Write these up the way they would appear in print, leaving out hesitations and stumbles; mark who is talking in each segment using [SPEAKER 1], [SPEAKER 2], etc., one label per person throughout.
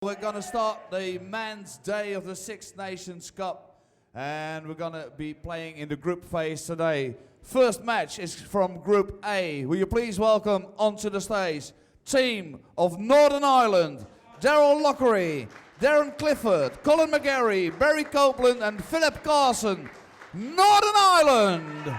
[SPEAKER 1] We're going to start the men's day of the Six Nations Cup, and we're going to be playing in the group phase today. First match is from Group A. Will you please welcome onto the stage team of Northern Ireland, Daryl Lockery, Darren Clifford, Colin McGarry, Barry Copeland and Philip Carson, Northern Ireland.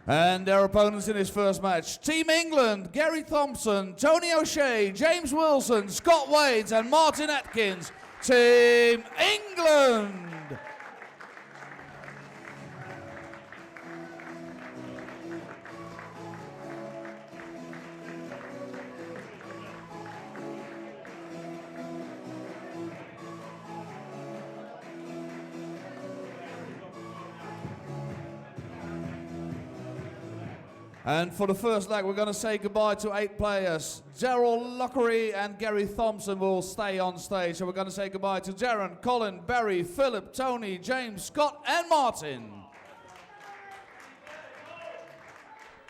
[SPEAKER 1] And their opponents in his first match, Team England, Gary Thompson, Tony O'Shea, James Wilson, Scott Wades and Martin Atkins. Team England! And for the first leg, we're going to say goodbye to 8 players. Daryl Lockery and Gary Thompson will stay on stage. So we're going to say goodbye to Darren, Colin, Barry, Philip, Tony, James, Scott and Martin.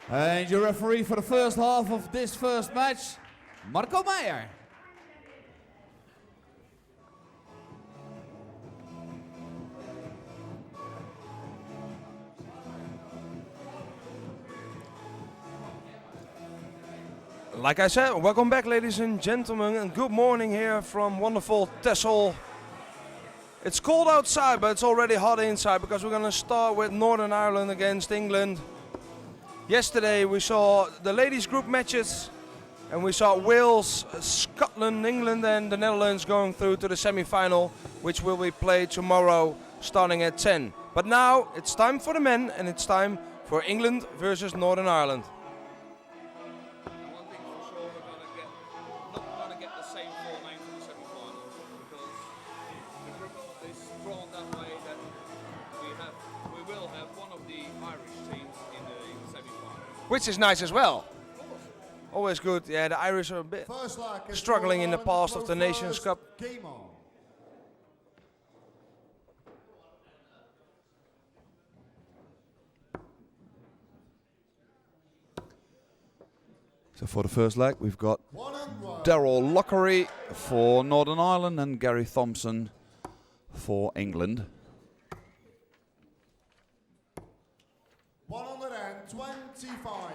[SPEAKER 1] And your referee for the first half of this first match, Marco Meijer.
[SPEAKER 2] Like I said, welcome back ladies and gentlemen, and good morning here from wonderful Texel. It's cold outside, but it's already hot inside because we're going to start with Northern Ireland against England. Yesterday we saw the ladies group matches and we saw Wales, Scotland, England and the Netherlands going through to the semi-final, which will be played tomorrow starting at 10. But now it's time for the men and it's time for England versus Northern Ireland. Which is nice as well. Always good. Yeah, the Irish are a bit struggling in the past of the Nations Cup.
[SPEAKER 1] So for the first leg, we've got Daryl Lockery for Northern Ireland and Gary Thompson for England.
[SPEAKER 3] 125.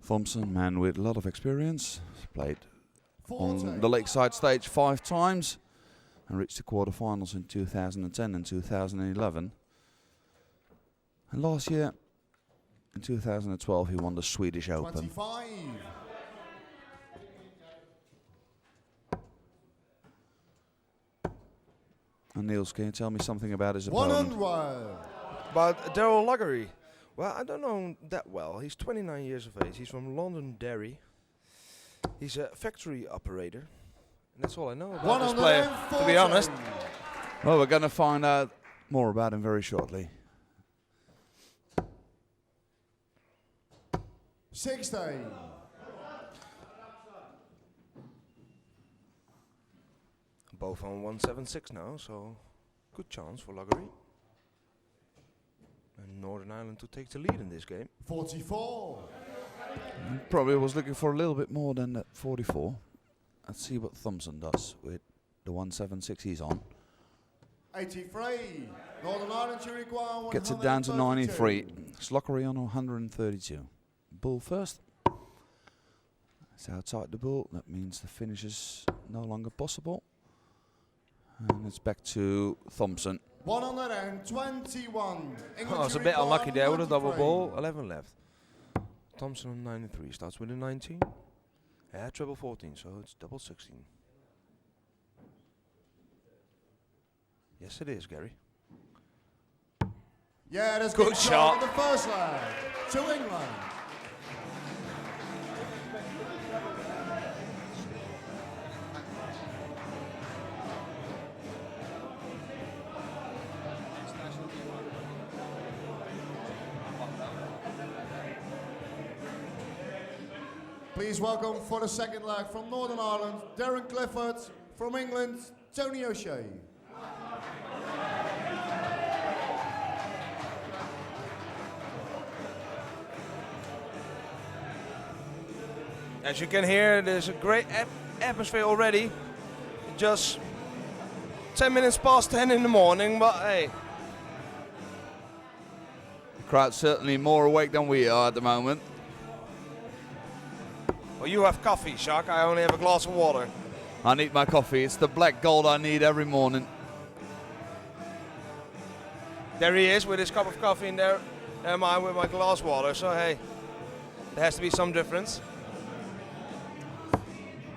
[SPEAKER 1] Thompson, man with a lot of experience, played on the Lakeside stage 5 times and reached the quarterfinals in 2010 and 2011. And last year, in 2012, he won the Swedish Open.
[SPEAKER 3] 25.
[SPEAKER 1] And Niels, can you tell me something about his opponent?
[SPEAKER 2] About Daryl Lockery. Well, I don't know him that well. He's 29 years of age. He's from Londonderry. He's a factory operator. And that's all I know about this player, to be honest.
[SPEAKER 1] Well, we're going to find out more about him very shortly.
[SPEAKER 3] 16.
[SPEAKER 2] Both on 176 now, so good chance for Lockery. And Northern Ireland to take the lead in this game.
[SPEAKER 3] 44.
[SPEAKER 1] Probably was looking for a little bit more than that 44. Let's see what Thompson does with the 176 he's on.
[SPEAKER 3] 83. Northern Ireland to require 132.
[SPEAKER 1] Gets it down to 93. Lockery on 132. Bull first. It's outside the bull. That means the finish is no longer possible. And it's back to Thompson.
[SPEAKER 3] 121.
[SPEAKER 2] Oh, it's a bit unlucky there with a double ball. 11 left. Thompson on 93. Starts with a 19. Yeah, treble 14, so it's double 16. Yes, it is, Gary.
[SPEAKER 3] Yeah, there's
[SPEAKER 2] Good
[SPEAKER 3] game
[SPEAKER 2] shot.
[SPEAKER 3] in the first leg to England. Please welcome for the second leg from Northern Ireland, Darren Clifford. From England, Tony O'Shea.
[SPEAKER 2] As you can hear, there's a great atmosphere already. Just 10 minutes past 10 in the morning, but hey.
[SPEAKER 1] The crowd's certainly more awake than we are at the moment.
[SPEAKER 2] Well, you have coffee, Jacques. I only have a glass of water.
[SPEAKER 1] I need my coffee. It's the black gold I need every morning.
[SPEAKER 2] There he is with his cup of coffee, and there am I with my glass of water. So hey, there has to be some difference.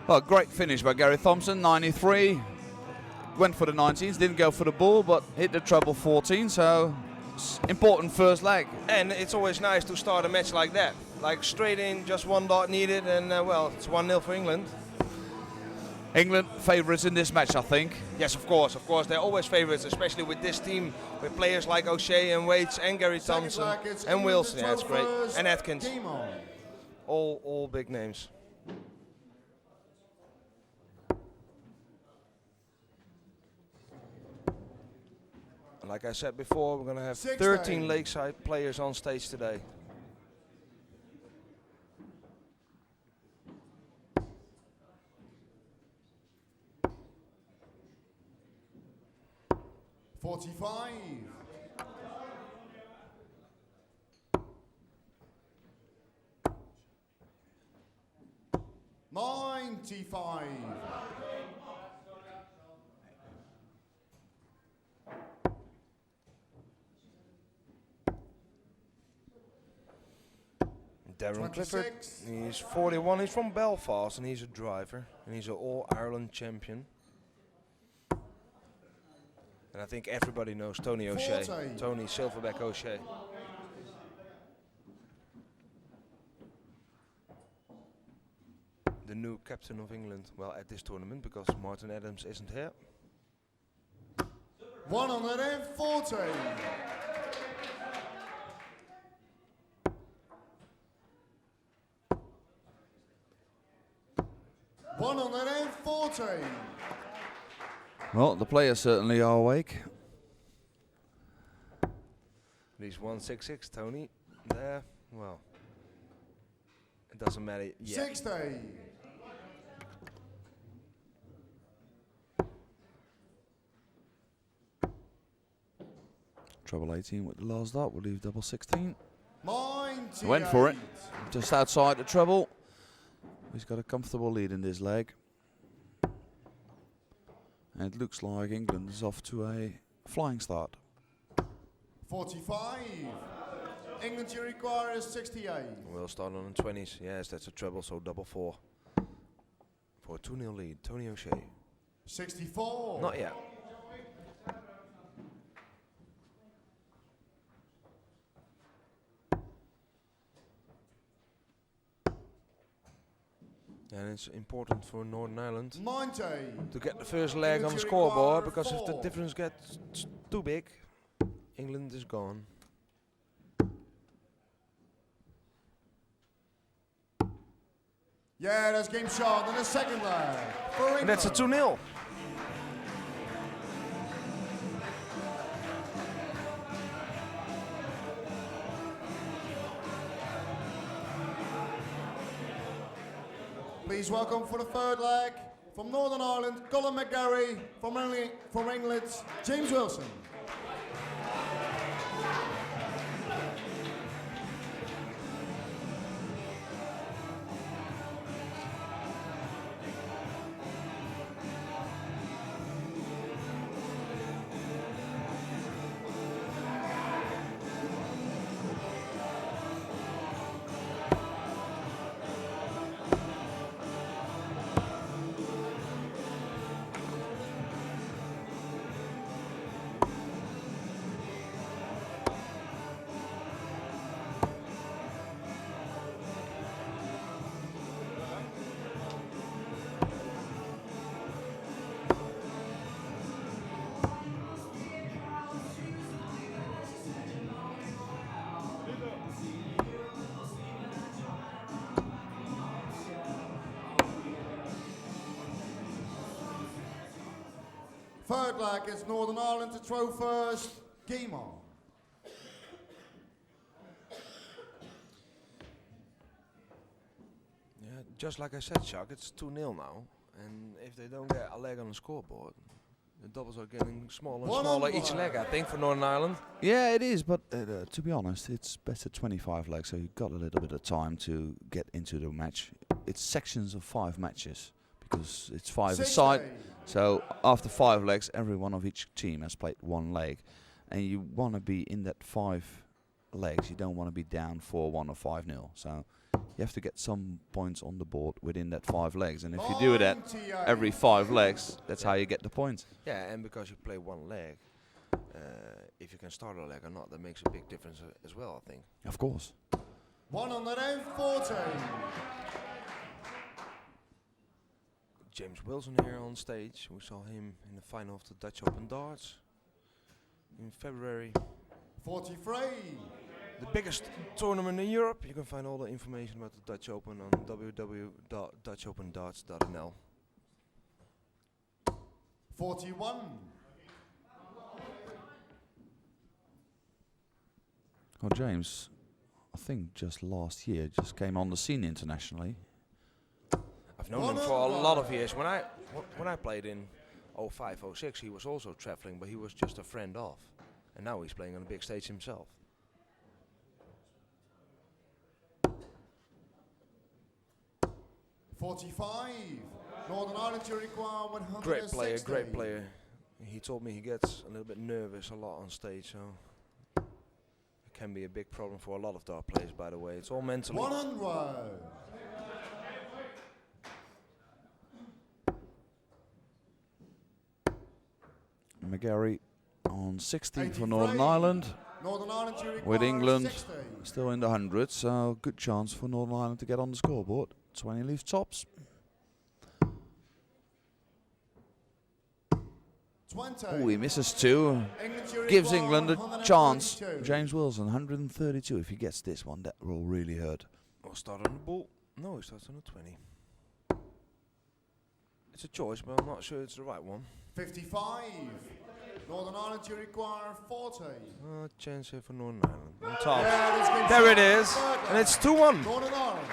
[SPEAKER 1] Well, great finish by Gary Thompson, 93. Went for the 19s, didn't go for the ball, but hit the treble 14, so important first leg.
[SPEAKER 2] And it's always nice to start a match like that. Like straight in, just one dot needed, and well, it's 1-0 for England.
[SPEAKER 1] England favourites in this match, I think.
[SPEAKER 2] Yes, of course, they're always favourites, especially with this team, with players like O'Shea and Waits and Gary Thompson and Wilson. Yeah, that's great. And Atkins. All big names. Like I said before, we're going to have 13 Lakeside players on stage today.
[SPEAKER 3] $95.
[SPEAKER 2] Darren Clifford, he's 41, he's from Belfast and he's a driver and he's an All-Ireland champion. And I think everybody knows Tony O'Shea, Tony Silverback O'Shea. The new captain of England, well, at this tournament, because Martin Adams isn't here.
[SPEAKER 3] 140.
[SPEAKER 1] Well, the players certainly are awake.
[SPEAKER 2] He's 166, Tony. There, well, it doesn't matter yet.
[SPEAKER 3] 60.
[SPEAKER 1] Treble 18 with the last dot, we'll leave double 16.
[SPEAKER 3] 98.
[SPEAKER 1] Went for it, just outside the treble. He's got a comfortable lead in this leg. And it looks like England is off to a flying start.
[SPEAKER 3] 45. England to require is 68.
[SPEAKER 2] We'll start on the 20s. Yes, that's a treble, so double 4. For a 2-0 lead, Tony O'Shea.
[SPEAKER 3] 64.
[SPEAKER 2] Not yet. And it's important for Northern Ireland
[SPEAKER 3] 90.
[SPEAKER 2] to get the first leg on the scoreboard, because if the difference gets too big, England is gone.
[SPEAKER 3] Yeah, that's game shot in the second leg for England.
[SPEAKER 2] And that's a 2-0.
[SPEAKER 3] Please welcome for the third leg from Northern Ireland, Colin McGarry. From England, James Wilson. Third leg, it's Northern Ireland to throw first. Game on.
[SPEAKER 2] Yeah, just like I said, Jacques, it's 2-0 now. And if they don't get a leg on the scoreboard, the doubles are getting smaller and smaller each leg, I think, for Northern Ireland.
[SPEAKER 1] Yeah, it is, but to be honest, it's better 25 legs, so you've got a little bit of time to get into the match. It's sections of 5 matches, because it's 5 a side. So after 5 legs, every one of each team has played 1 leg. And you want to be in that 5 legs, you don't want to be down 4-1 or 5-0. So you have to get some points on the board within that 5 legs. And if you do that every 5 legs, that's how you get the points.
[SPEAKER 2] Yeah, and because you play 1 leg, if you can start a leg or not, that makes a big difference as well, I think.
[SPEAKER 1] Of course.
[SPEAKER 3] 114.
[SPEAKER 2] James Wilson here on stage. We saw him in the final of the Dutch Open Darts in February.
[SPEAKER 3] 43.
[SPEAKER 2] The biggest tournament in Europe. You can find all the information about the Dutch Open on www.dutchopendarts.nl.
[SPEAKER 3] 41.
[SPEAKER 1] Well, James, I think just last year, just came on the scene internationally.
[SPEAKER 2] I've known him for a lot of years. When I played in 05, 06, he was also traveling, but he was just a friend of. And now he's playing on a big stage himself.
[SPEAKER 3] $45. Northern Ireland to require 160.
[SPEAKER 2] Great player. He told me he gets a little bit nervous a lot on stage, so it can be a big problem for a lot of dart players, by the way. It's all mentally.
[SPEAKER 3] 100.
[SPEAKER 1] McGarry on 60 for Northern Ireland.
[SPEAKER 3] Northern Ireland to require
[SPEAKER 1] With England
[SPEAKER 3] 60.
[SPEAKER 1] still in the hundreds, so good chance for Northern Ireland to get on the scoreboard. 20 leaves tops.
[SPEAKER 3] 20.
[SPEAKER 1] Oh, he misses 2. Gives England a chance. James Wilson, 132. If he gets this one, that will really hurt.
[SPEAKER 2] Or start on the ball. No, he starts on the 20. It's a choice, but I'm not sure it's the right one.
[SPEAKER 3] 55. Northern Ireland to require 40.
[SPEAKER 2] Chance here for Northern Ireland. On top.
[SPEAKER 3] Yeah,
[SPEAKER 2] there it is. And it's 2-1.
[SPEAKER 3] Northern Ireland.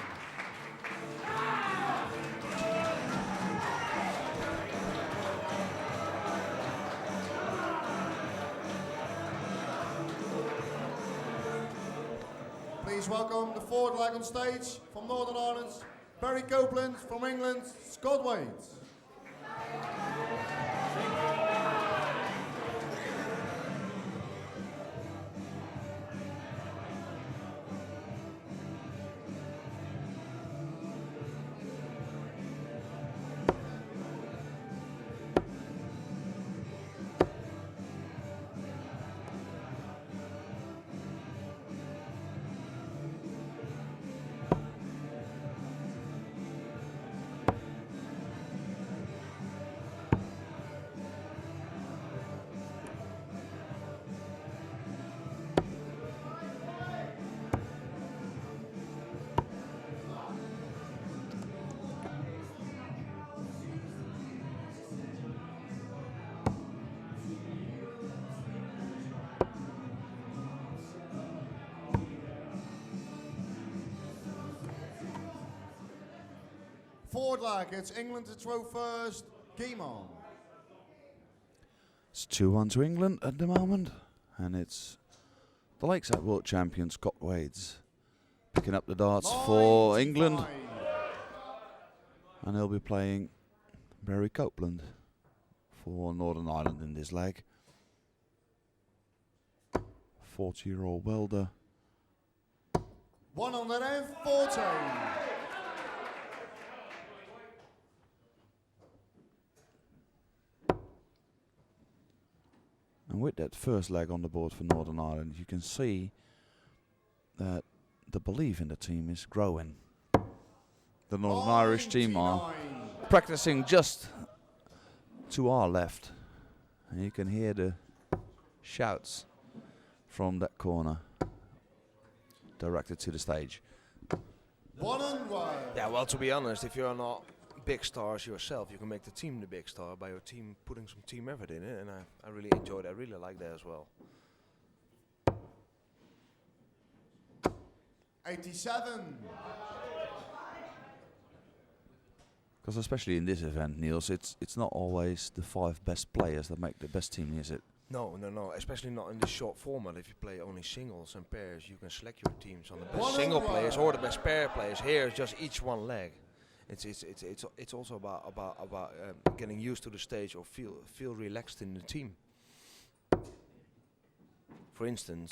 [SPEAKER 3] Please welcome the forward leg on stage from Northern Ireland, Barry Copeland, from England, Scott Wade. Forward leg, it's England to throw first. Game on.
[SPEAKER 1] It's 2-1 to England at the moment, and it's the Lakeside World Champion Scott Wades picking up the darts for England, and he'll be playing Barry Copeland for Northern Ireland in this leg. 40-year-old welder.
[SPEAKER 3] 140.
[SPEAKER 1] And with that first leg on the board for Northern Ireland, you can see that the belief in the team is growing. The Northern Irish team are practicing just to our left, and you can hear the shouts from that corner directed to the stage.
[SPEAKER 3] 1-1.
[SPEAKER 2] Yeah, well, to be honest, if you're not big stars yourself. You can make the team the big star by your team putting some team effort in it, and I really enjoyed it. I really like that as well.
[SPEAKER 3] 87.
[SPEAKER 1] Because especially in this event, Niels, it's not always the 5 best players that make the best team, is it?
[SPEAKER 2] No, especially not in this short format. If you play only singles and pairs, you can select your teams on the best single players or the best pair players. Here, it's just each one leg. It's also about getting used to the stage or feel relaxed in the team. For instance,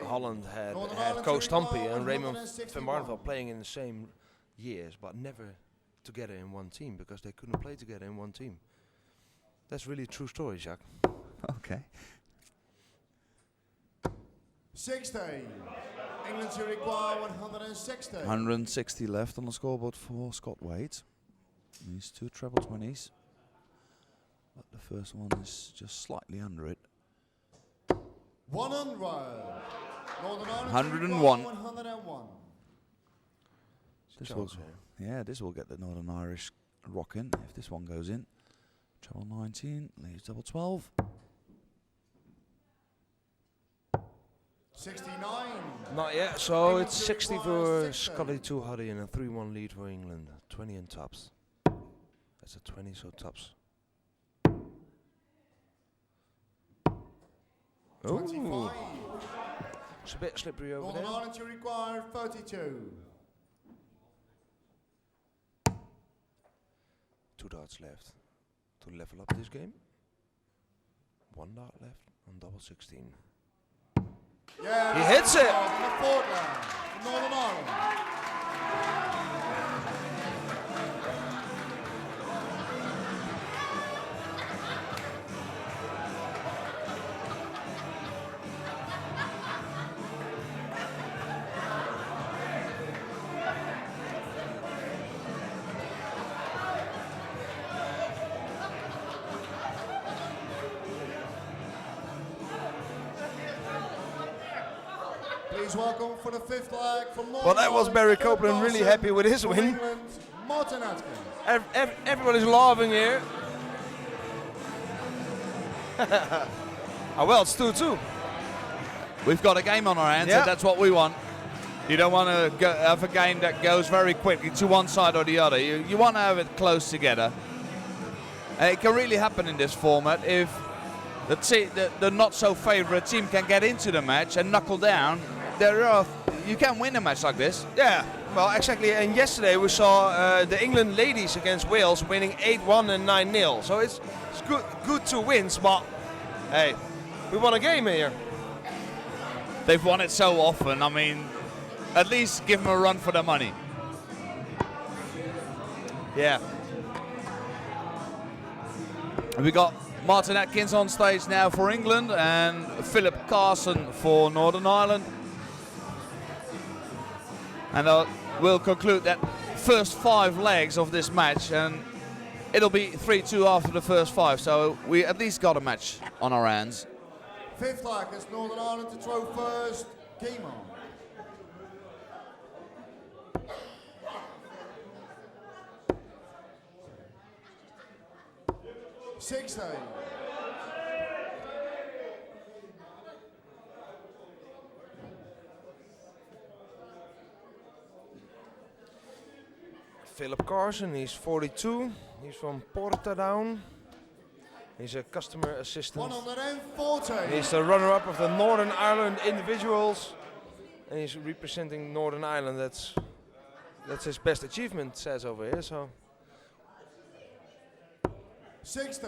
[SPEAKER 2] Holland had Koos Stampy and Raymond van Barneveld playing in the same years, but never together in one team because they couldn't play together in one team. That's really a true story, Jacques.
[SPEAKER 1] Okay.
[SPEAKER 3] 60. England to require 160.
[SPEAKER 1] 160 left on the scoreboard for Scott Wade. These 2 treble 20s. But the first one is just slightly under it.
[SPEAKER 3] 100.
[SPEAKER 1] 101.
[SPEAKER 3] 101.
[SPEAKER 1] This will get the Northern Irish rocking if this one goes in. Treble 19, leaves double 12.
[SPEAKER 3] 69.
[SPEAKER 2] Not yet, so it's 60 for Scotty 2 Huddy and a 3-1 lead for England. 20 in tops. That's a 20, so tops.
[SPEAKER 3] 25.
[SPEAKER 2] It's a bit slippery over
[SPEAKER 3] Northern
[SPEAKER 2] there.
[SPEAKER 3] Ireland to require 32.
[SPEAKER 2] 2 darts left to level up this game. 1 dart left on double 16.
[SPEAKER 3] Yeah,
[SPEAKER 2] He hits it!
[SPEAKER 3] In the 4th round for Northern Ireland. Please welcome for the 5th leg from Northern
[SPEAKER 2] Well, that was
[SPEAKER 3] Ireland,
[SPEAKER 2] Barry
[SPEAKER 3] Phil
[SPEAKER 2] Copeland, really
[SPEAKER 3] Carson.
[SPEAKER 2] happy with his
[SPEAKER 3] From
[SPEAKER 2] win.
[SPEAKER 3] England, Martin Atkins.
[SPEAKER 2] Everybody's laughing here. Oh well, it's 2-2.
[SPEAKER 1] We've got a game on our hands,
[SPEAKER 2] Yeah.
[SPEAKER 1] and that's what we want. You don't want to have a game that goes very quickly to one side or the other. You want to have it close together. It can really happen in this format if the not so favourite team can get into the match and knuckle down. You can win a match like this.
[SPEAKER 2] Yeah, well, exactly. And yesterday we saw the England ladies against Wales winning 8-1 and 9-0. So it's good to win, but hey, we won a game here.
[SPEAKER 1] They've won it so often. I mean, at least give them a run for their money.
[SPEAKER 2] Yeah.
[SPEAKER 1] And we got Martin Atkins on stage now for England and Philip Carson for Northern Ireland. And we'll conclude that first 5 legs of this match, and it'll be 3-2 after the first 5, so we at least got a match on our hands.
[SPEAKER 3] 5th leg is Northern Ireland to throw first. Game on. Sixth leg.
[SPEAKER 2] Philip Carson, he's 42. He's from Portadown. He's a customer assistant.
[SPEAKER 3] 140.
[SPEAKER 2] He's the runner-up of the Northern Ireland individuals, and he's representing Northern Ireland. That's his best achievement, says over here. So
[SPEAKER 3] 60.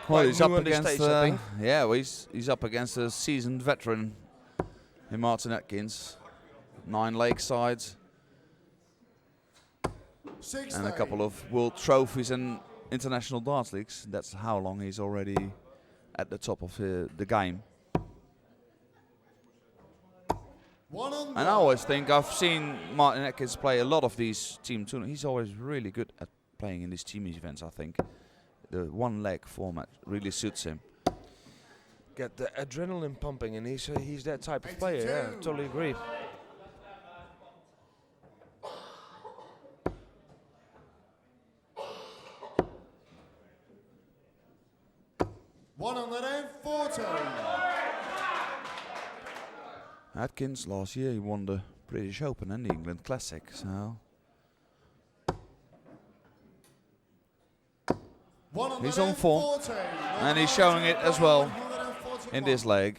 [SPEAKER 1] Well, he's
[SPEAKER 2] new
[SPEAKER 1] up
[SPEAKER 2] on this
[SPEAKER 1] against
[SPEAKER 2] stage, I think.
[SPEAKER 1] well, he's up against a seasoned veteran in Martin Atkins. 9 leg sides
[SPEAKER 3] 60.
[SPEAKER 1] and a couple of world trophies and international darts leagues. That's how long he's already at the top of the game. And I always think I've seen Martin Atkins play a lot of these team tournaments. He's always really good at playing in these team events, I think. The 1 leg format really suits him.
[SPEAKER 2] get the adrenaline pumping, and he's that type of player. Yeah, totally agree.
[SPEAKER 1] Atkins last year, he won the British Open and the England Classic, so he's on form, and he's showing it as well in this leg.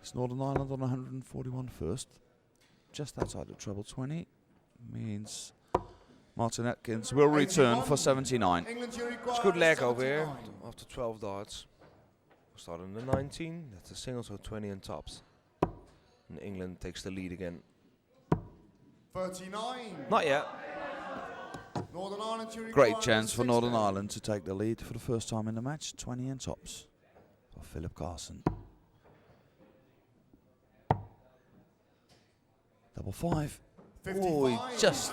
[SPEAKER 1] It's Northern Ireland on 141 first, just outside the treble 20. Means Martin Atkins will return for 79.
[SPEAKER 2] It's good leg over here after 12 darts. Start on the 19, that's a single, so 20 and tops. And England takes the lead again.
[SPEAKER 3] 39.
[SPEAKER 2] Not yet.
[SPEAKER 3] Northern Ireland to
[SPEAKER 1] Great
[SPEAKER 3] require
[SPEAKER 1] chance for
[SPEAKER 3] 60.
[SPEAKER 1] Northern Ireland to take the lead for the first time in the match. 20 and tops for Philip Carson. Double 5. Oh, he just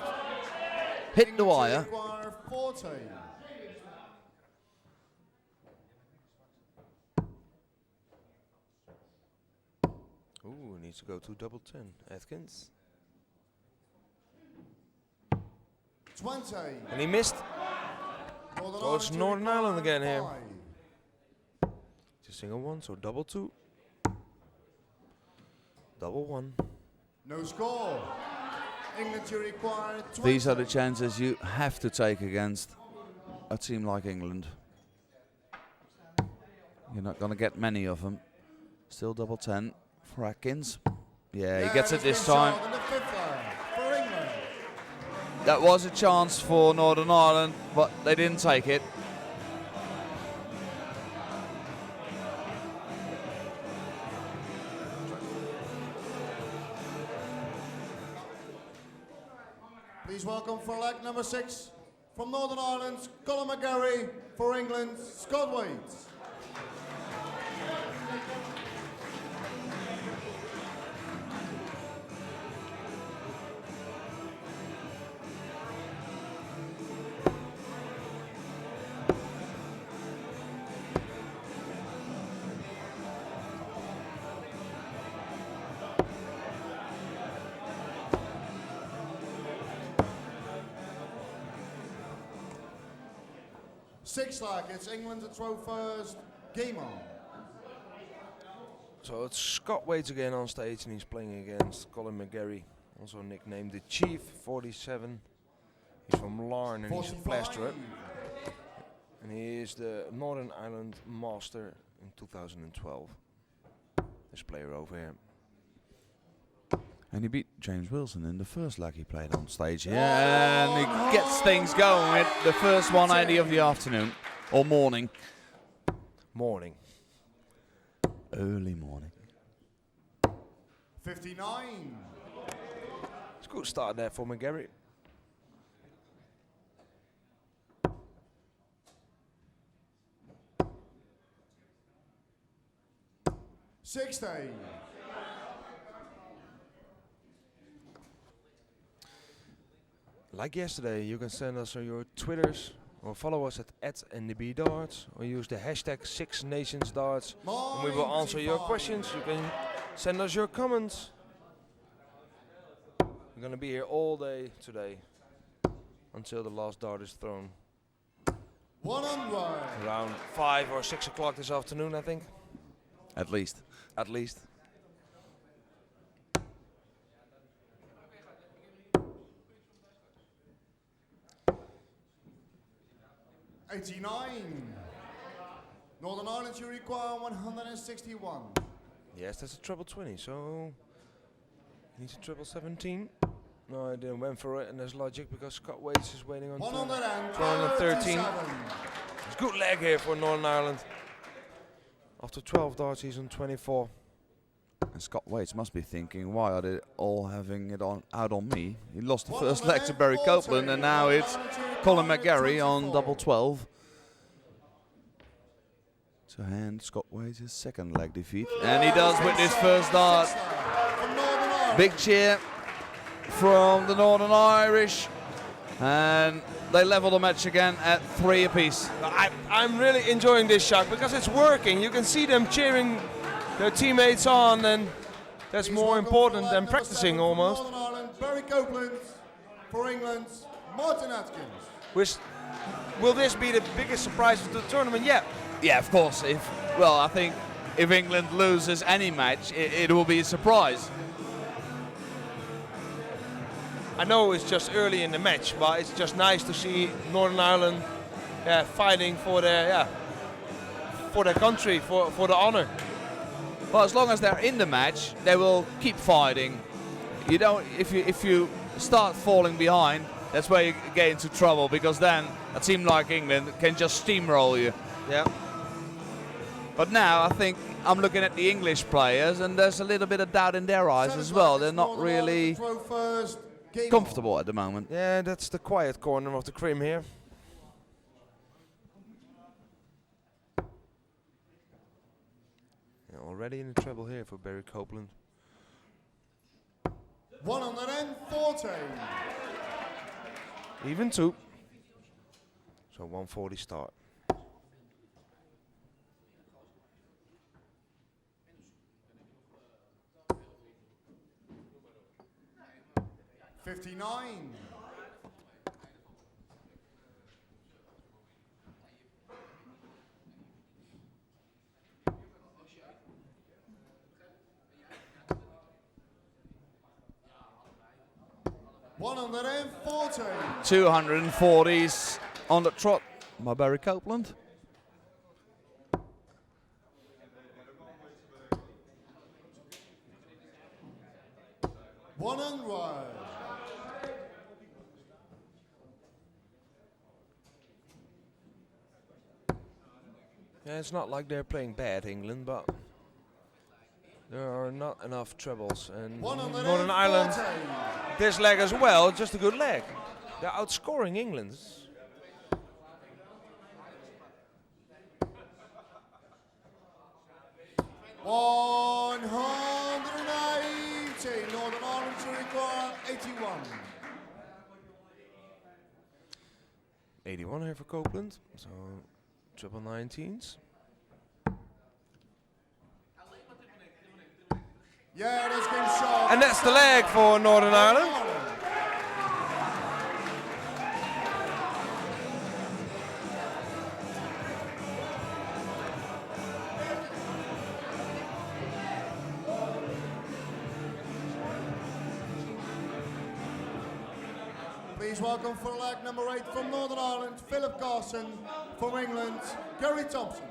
[SPEAKER 1] hit the wire.
[SPEAKER 3] Require 40.
[SPEAKER 2] Ooh, needs to go to double 10. Atkins.
[SPEAKER 3] 20.
[SPEAKER 2] And he missed. So it's Northern Ireland again here. Just single 1, so double 2. Double 1.
[SPEAKER 3] No score. England to require 20.
[SPEAKER 1] These are the chances you have to take against a team like England. You're not going to get many of them. Still double 10 for Atkins. Yeah, he gets it this time.
[SPEAKER 3] For England.
[SPEAKER 1] That was a chance for Northern Ireland, but they didn't take it.
[SPEAKER 3] Please welcome for leg number 6 from Northern Ireland, Colin McGarry. For England, Scott Waits. Six leg, it's England to throw first. Game on.
[SPEAKER 2] So it's Scott Waits again on stage, and he's playing against Colin McGarry, also nicknamed the Chief, 47. He's from Larne and he's a plasterer. And he is the Northern Ireland Master in 2012. This player over here.
[SPEAKER 1] And he beat James Wilson in the first leg he played on stage. Yeah, and he gets things going with the first 180 of the afternoon, or morning.
[SPEAKER 2] Morning.
[SPEAKER 1] Early morning.
[SPEAKER 3] 59.
[SPEAKER 2] It's a good start there for McGarry.
[SPEAKER 3] $60.
[SPEAKER 2] Like yesterday, you can send us your Twitters or follow us at @NDBDarts or use the hashtag 6NationsDarts and we will answer your questions. You can send us your comments. We're going to be here all day today until the last dart is thrown.
[SPEAKER 3] 100.
[SPEAKER 2] Around 5 or 6 o'clock this afternoon, I think.
[SPEAKER 1] At least.
[SPEAKER 2] At least.
[SPEAKER 3] $89. Northern Ireland, you require 161.
[SPEAKER 2] Yes, that's a treble 20, so he needs a treble 17. No, I didn't went for it, and there's logic because Scott Waits is waiting on 113. It's a good leg here for Northern Ireland. After 12 darts, he's on 24.
[SPEAKER 1] And Scott Waits must be thinking, why are they all having it out on me? He lost the first leg to Barry Copeland, and now it's Colin McGarry on double 12. To hand Scott Waits his second leg defeat. And he does with this first dart. Big cheer from the Northern Irish. And they level the match again at 3 apiece.
[SPEAKER 2] I'm really enjoying this, Jacques, because it's working. You can see them cheering their teammates on, and that's more important than practicing almost.
[SPEAKER 3] Northern Ireland, Barry Copeland. For England, Martin Atkins.
[SPEAKER 2] Will this be the biggest surprise of the tournament yet?
[SPEAKER 1] Yeah, of course. I think if England loses any match, it will be a surprise.
[SPEAKER 2] I know it's just early in the match, but it's just nice to see Northern Ireland fighting for their country, for the honor.
[SPEAKER 1] Well, as long as they're in the match, they will keep fighting. You don't, if you start falling behind, that's where you get into trouble, because then a team like England can just steamroll you.
[SPEAKER 2] Yeah.
[SPEAKER 1] But now I think I'm looking at the English players, and there's a little bit of doubt in their eyes as well. They're not really comfortable at the moment.
[SPEAKER 2] Yeah, that's the quiet corner of the Krim here. Yeah, already in the trouble here for Barry Copeland.
[SPEAKER 3] 114.
[SPEAKER 2] Even two. So 140 start.
[SPEAKER 3] $59. $140.
[SPEAKER 1] 240s on the trot by Barry Copeland.
[SPEAKER 2] Yeah, it's not like they're playing bad, England, but there are not enough trebles. And Northern Ireland, this leg as well, just a good leg. They're outscoring England.
[SPEAKER 3] 180. Northern Ireland to require 81.
[SPEAKER 2] 81 here for Copeland, so triple 19s.
[SPEAKER 3] Yeah, this game's shot.
[SPEAKER 2] And that's the leg for Northern Ireland.
[SPEAKER 3] Please welcome for leg number 8 from Northern Ireland, Philip Carson. From England, Gary Thompson.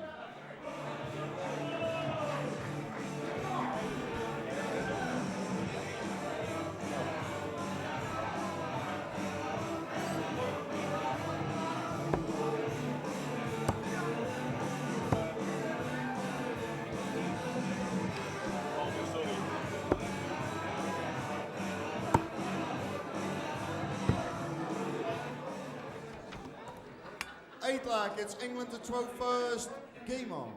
[SPEAKER 3] It's England to throw first. Game on.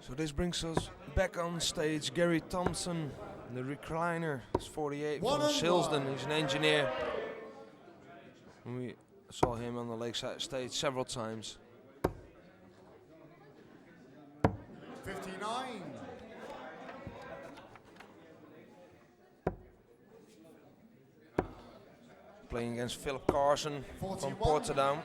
[SPEAKER 2] So this brings us back on stage. Gary Thompson, the recliner, is 48 from Silsden. He's an engineer. We saw him on the lakeside stage several times.
[SPEAKER 3] 59.
[SPEAKER 2] Playing against Philip Carson 41. From Portadown.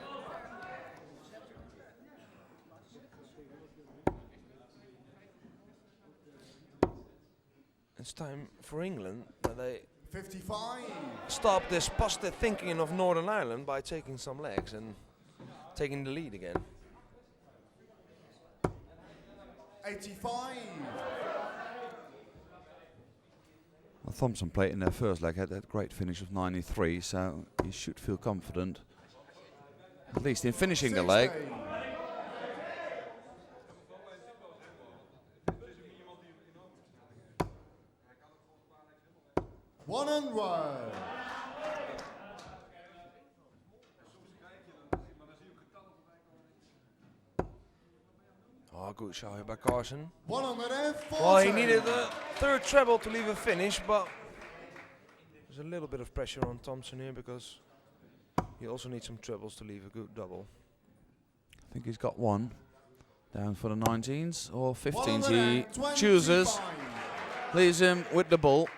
[SPEAKER 2] It's time for England that they
[SPEAKER 3] 55.
[SPEAKER 2] Stop this positive thinking of Northern Ireland by taking some legs and taking the lead again.
[SPEAKER 3] 85.
[SPEAKER 1] Well, Thompson played in their first leg, had that great finish of 93, so he should feel confident, at least in finishing the leg.
[SPEAKER 3] 100.
[SPEAKER 2] Oh, good shot here by Carson.
[SPEAKER 3] 140.
[SPEAKER 2] Well, he needed a third treble to leave a finish, but there's a little bit of pressure on Thompson here because he also needs some trebles to leave a good double.
[SPEAKER 1] I think he's got one down for the 19s or 15s. He chooses, leaves him with the ball.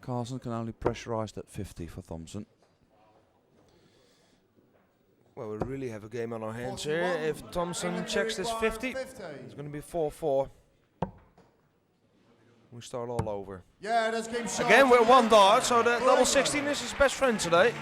[SPEAKER 1] Carson can only pressurize that 50 for Thompson.
[SPEAKER 2] Well, we really have a game on our hands here.
[SPEAKER 3] 41.
[SPEAKER 2] If Thompson
[SPEAKER 3] England
[SPEAKER 2] checks this
[SPEAKER 3] require
[SPEAKER 2] 50,
[SPEAKER 3] 50.
[SPEAKER 2] it's going to be 4-4. We start all over.
[SPEAKER 3] Yeah, that's game shot.
[SPEAKER 2] Again, we're one dart, so the
[SPEAKER 3] For
[SPEAKER 2] double
[SPEAKER 3] England.
[SPEAKER 2] 16 is his best friend today.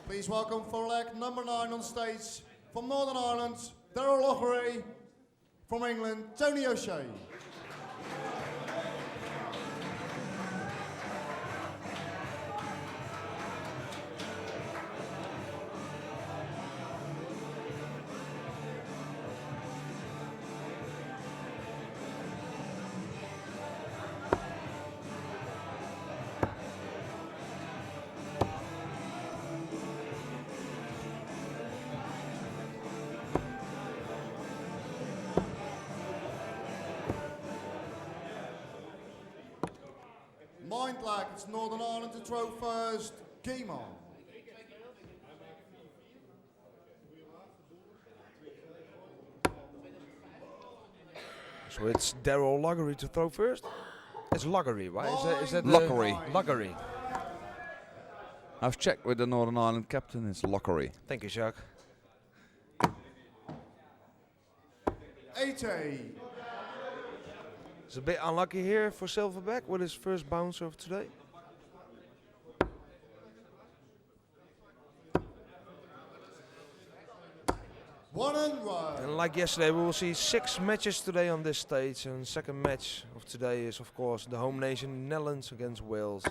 [SPEAKER 3] Please welcome for leg number 9 on stage from Northern Ireland, Daryl Loughery. From England, Tony O'Shea. Mind lag, it's Northern Ireland to throw first. Game on.
[SPEAKER 2] So it's Daryl Loughery to throw first. It's Loughery, right? Is that
[SPEAKER 1] Loughery.
[SPEAKER 2] Loughery.
[SPEAKER 1] I've checked with the Northern Ireland captain, it's Loughery.
[SPEAKER 2] Thank you, Jacques.
[SPEAKER 3] 80.
[SPEAKER 2] It's a bit unlucky here for Silverback with his first bounce of today.
[SPEAKER 3] One and one.
[SPEAKER 2] And like yesterday, we will see 6 matches today on this stage. And second match of today is, of course, the home nation Netherlands against Wales.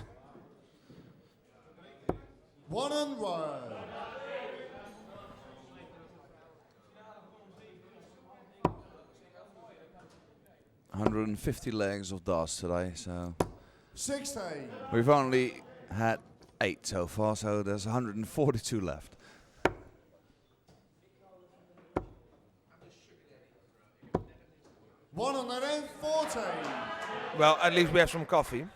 [SPEAKER 3] One and one.
[SPEAKER 1] $150 legs of darts today, so
[SPEAKER 3] 60.
[SPEAKER 1] we've only had 8 so far, so there's 142 left.
[SPEAKER 3] One and 40.
[SPEAKER 2] Well, at least we have some coffee.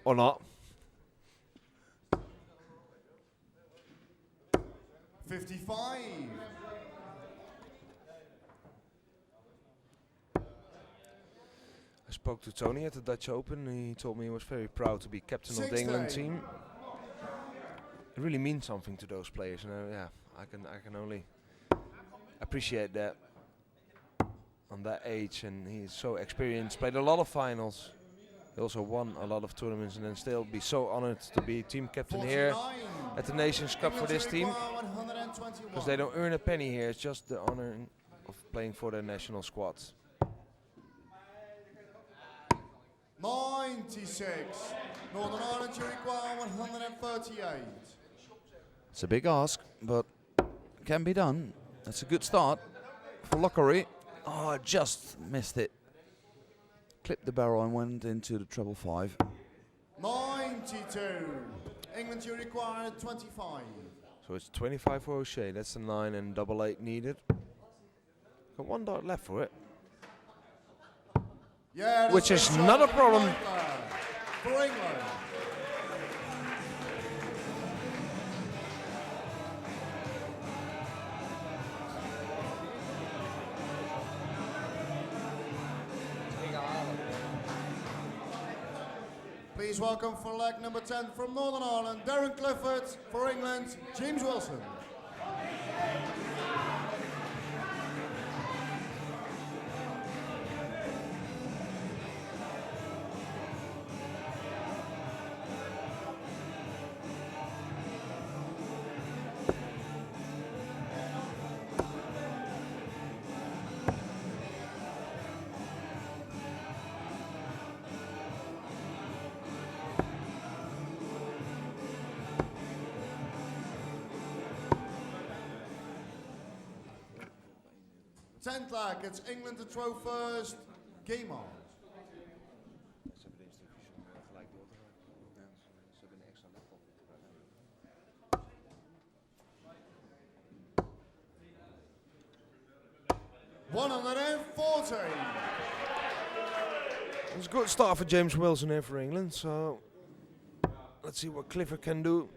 [SPEAKER 2] Or not.
[SPEAKER 3] 55.
[SPEAKER 2] I spoke to Tony at the Dutch Open. He told me he was very proud to be captain of the
[SPEAKER 3] 60.
[SPEAKER 2] England team. It really means something to those players. And yeah, I can only appreciate that on that age. And he's so experienced. Played a lot of finals. He also won a lot of tournaments, and then still be so honored to be team captain here
[SPEAKER 3] 49.
[SPEAKER 2] at the Nations Cup for this team. Because they don't earn a penny here. It's just the honor of playing for their national squads.
[SPEAKER 3] 96. Northern Ireland, you require 138.
[SPEAKER 1] It's a big ask, but can be done. That's a good start for Loughery. Oh, just missed it. Clipped the barrel and went into the treble 5.
[SPEAKER 3] 92. England, you require 25.
[SPEAKER 2] So it's 25 for O'Shea. That's the 9 and double 8 needed. Got 1 dart left for it.
[SPEAKER 3] Yeah, that's
[SPEAKER 2] Which is
[SPEAKER 3] big shot
[SPEAKER 2] not a
[SPEAKER 3] from
[SPEAKER 2] problem.
[SPEAKER 3] Ruiter for England. Please welcome for leg number 10 from Northern Ireland, Darren Clifford. For England, James Wilson. Tenth leg, it's England to throw first. Game on. $140.
[SPEAKER 2] It's a good start for James Wilson here for England. So let's see what Clifford can do.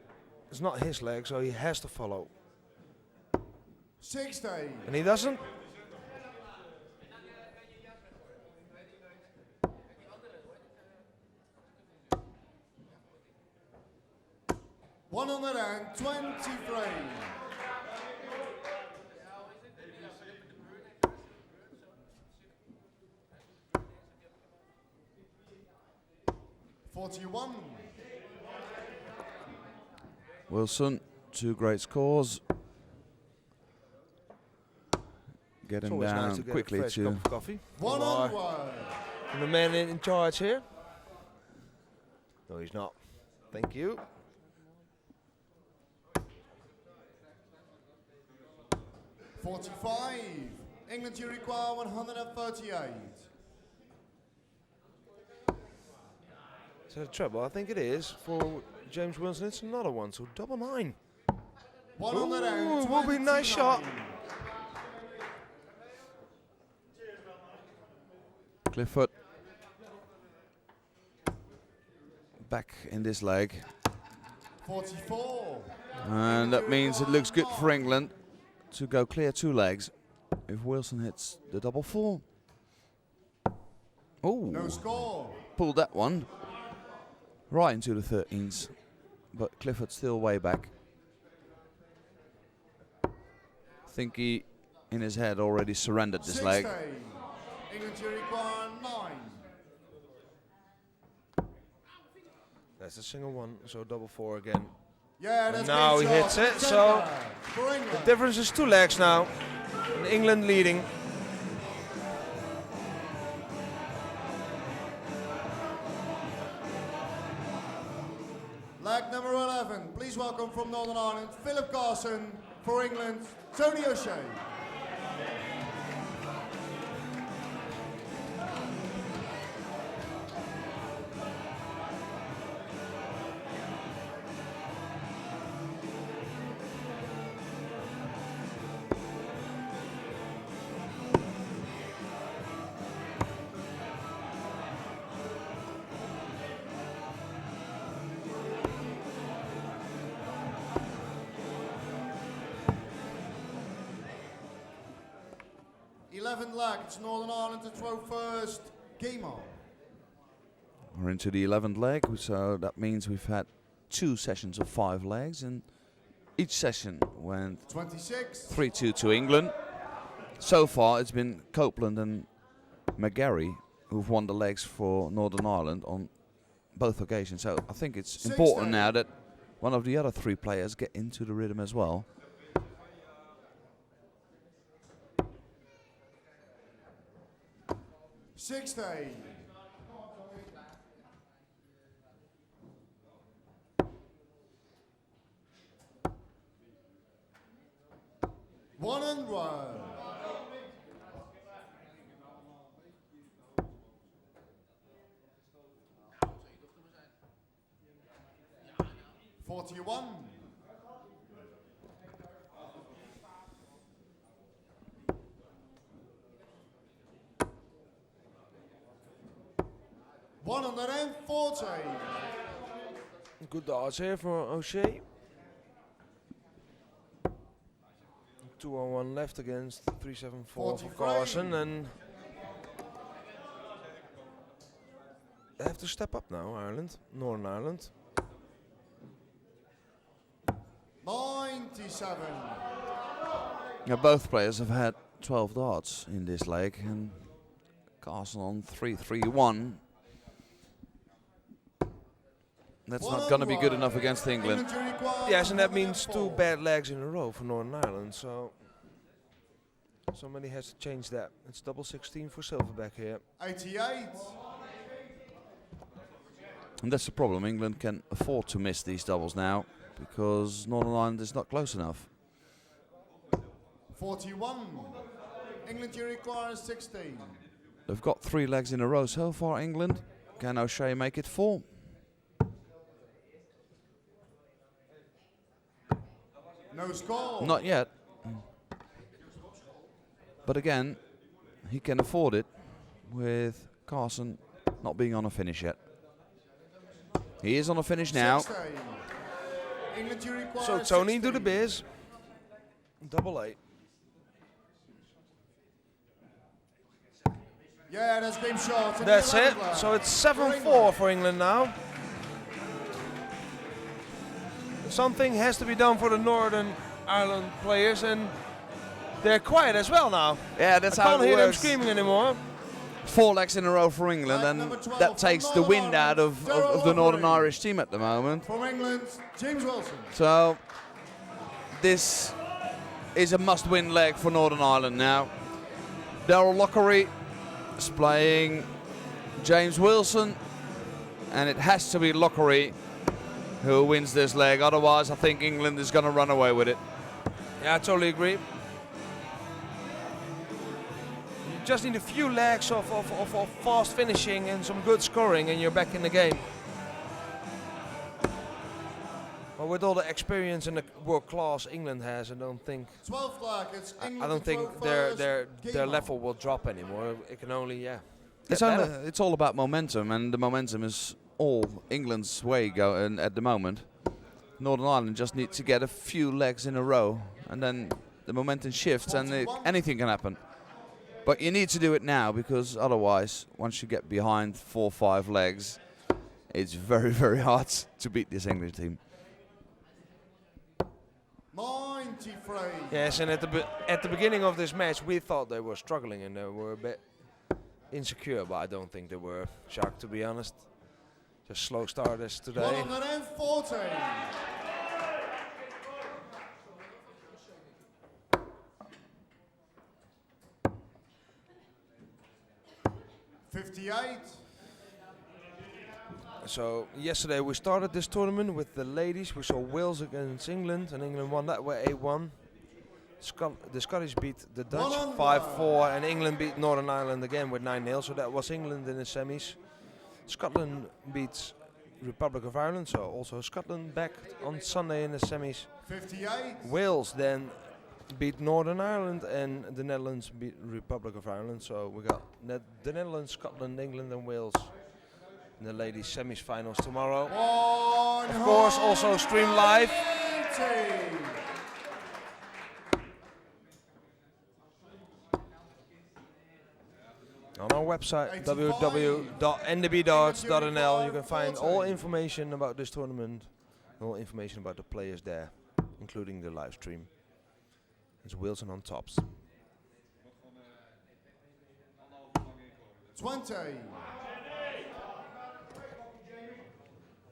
[SPEAKER 2] it's not his leg, so he has to follow.
[SPEAKER 3] 60.
[SPEAKER 2] And he doesn't.
[SPEAKER 3] $123. $41.
[SPEAKER 1] Wilson, 2 great scores. Get
[SPEAKER 2] It's
[SPEAKER 1] him
[SPEAKER 2] always nice
[SPEAKER 1] down
[SPEAKER 2] to get
[SPEAKER 1] quickly
[SPEAKER 2] a fresh
[SPEAKER 1] to
[SPEAKER 2] cup of coffee.
[SPEAKER 3] 101.
[SPEAKER 2] And the man in charge here. No, he's not. Thank you.
[SPEAKER 3] 45. England, you require 138.
[SPEAKER 2] Is that a treble? I think it is. For James Wilson, it's another one. So double 9. Ooh, will be a nice shot.
[SPEAKER 1] Clifford. Back in this leg.
[SPEAKER 3] 44.
[SPEAKER 1] And that means it looks good for England to go clear 2 legs if Wilson hits the double 4. Oh,
[SPEAKER 3] No score.
[SPEAKER 1] pulled that one right into the 13s, but Clifford still way back. I think he, in his head, already surrendered this
[SPEAKER 3] 60.
[SPEAKER 1] leg.
[SPEAKER 3] England, you require 9.
[SPEAKER 2] That's a single one, so double 4 again.
[SPEAKER 3] Yeah, that's
[SPEAKER 2] Now
[SPEAKER 3] good
[SPEAKER 2] he
[SPEAKER 3] shot.
[SPEAKER 2] hits it,
[SPEAKER 3] Center
[SPEAKER 2] so
[SPEAKER 3] for
[SPEAKER 2] The
[SPEAKER 3] England.
[SPEAKER 2] difference is 2 legs now. And England leading.
[SPEAKER 3] Leg number 11. Please welcome from Northern Ireland, Philip Carson. For England, Tony O'Shea. Leg, it's Northern Ireland to throw first. Game on.
[SPEAKER 1] We're into the 11th leg, so that means we've had 2 sessions of 5 legs, and each session went
[SPEAKER 3] 26.
[SPEAKER 1] 3-2 to England. So far, it's been Copeland and McGarry who've won the legs for Northern Ireland on both occasions. So I think it's important now that one of the other 3 players get into the rhythm as well.
[SPEAKER 3] 60. One and one. $41. $140.
[SPEAKER 2] Good darts here for O'Shea. 2-on-1 left against 3-7-4 for
[SPEAKER 3] 43.
[SPEAKER 2] Carson, and they have to step up now, Ireland, Northern Ireland.
[SPEAKER 3] 97.
[SPEAKER 1] Now both players have had 12 darts in this leg, and Carson on 3-3-1. That's not going to be good enough against England.
[SPEAKER 2] Yes, and that means 2 bad legs in a row for Northern Ireland, so somebody has to change that. It's double 16 for Silverback here.
[SPEAKER 3] 88.
[SPEAKER 1] And that's the problem. England can afford to miss these doubles now because Northern Ireland is not close enough.
[SPEAKER 3] 41. England, you require 16.
[SPEAKER 1] They've got 3 legs in a row so far, England. Can O'Shea make it 4?
[SPEAKER 3] No score.
[SPEAKER 1] Not yet. But again, he can afford it with Carson not being on a finish yet. He is on a finish now.
[SPEAKER 3] 16. England, you require
[SPEAKER 2] So Tony,
[SPEAKER 3] 16.
[SPEAKER 2] do the biz. Double 8.
[SPEAKER 3] Yeah, that's game shot. and
[SPEAKER 2] That's
[SPEAKER 3] the
[SPEAKER 2] it.
[SPEAKER 3] 11th
[SPEAKER 2] So it's
[SPEAKER 3] for
[SPEAKER 2] 7-4 for England now. Something has to be done for the Northern Ireland players, and they're quiet as well now.
[SPEAKER 1] Yeah, that's
[SPEAKER 2] I
[SPEAKER 1] how
[SPEAKER 2] can't
[SPEAKER 1] it
[SPEAKER 2] hear them
[SPEAKER 1] works.
[SPEAKER 2] screaming anymore.
[SPEAKER 1] 4 legs in a row for England,
[SPEAKER 3] Leg
[SPEAKER 1] and
[SPEAKER 3] number 12
[SPEAKER 1] that takes
[SPEAKER 3] from
[SPEAKER 1] the
[SPEAKER 3] Northern
[SPEAKER 1] wind out
[SPEAKER 3] Ireland,
[SPEAKER 1] of the Northern
[SPEAKER 3] Daryl
[SPEAKER 1] Irish team at the moment.
[SPEAKER 3] From England, James Wilson.
[SPEAKER 1] So this is a must-win leg for Northern Ireland now. Daryl Lockery is playing James Wilson, and it has to be Lockery who wins this leg. Otherwise, I think England is going to run away with it.
[SPEAKER 2] Yeah, I totally agree. You just need a few legs of fast finishing and some good scoring, and you're back in the game. But with all the experience and the world class England has, I don't think
[SPEAKER 3] 12th leg, it's England
[SPEAKER 2] I don't
[SPEAKER 3] to
[SPEAKER 2] think
[SPEAKER 3] throw
[SPEAKER 2] their
[SPEAKER 3] first. Game
[SPEAKER 2] level will drop anymore. It can only get
[SPEAKER 1] It's all about momentum, and the momentum is all England's way going at the moment. Northern Ireland just need to get a few legs in a row, and then the momentum shifts, and anything can happen. But you need to do it now, because otherwise, once you get behind 4 or 5 legs, it's very, very hard to beat this English team.
[SPEAKER 3] 93.
[SPEAKER 2] Yes, and at the beginning of this match, we thought they were struggling and they were a bit insecure, but I don't think they were, Jacques, to be honest. Just slow starters today.
[SPEAKER 3] 114. $58.
[SPEAKER 2] So yesterday we started this tournament with the ladies. We saw Wales against England, and England won that way 8-1. The Scottish beat the Dutch 5-4, and England beat Northern Ireland again with 9-0. So that was England in the semis. Scotland beats Republic of Ireland, so also Scotland back on Sunday in the semis.
[SPEAKER 3] 58.
[SPEAKER 2] Wales then beat Northern Ireland, and the Netherlands beat Republic of Ireland. So we got the Netherlands, Scotland, England and Wales in the ladies semi-finals tomorrow. Of course, also stream live. On our website, www.ndbdarts.nl, you can find all information about this tournament, all information about the players there, including the live stream. It's Wilson on tops.
[SPEAKER 3] 20.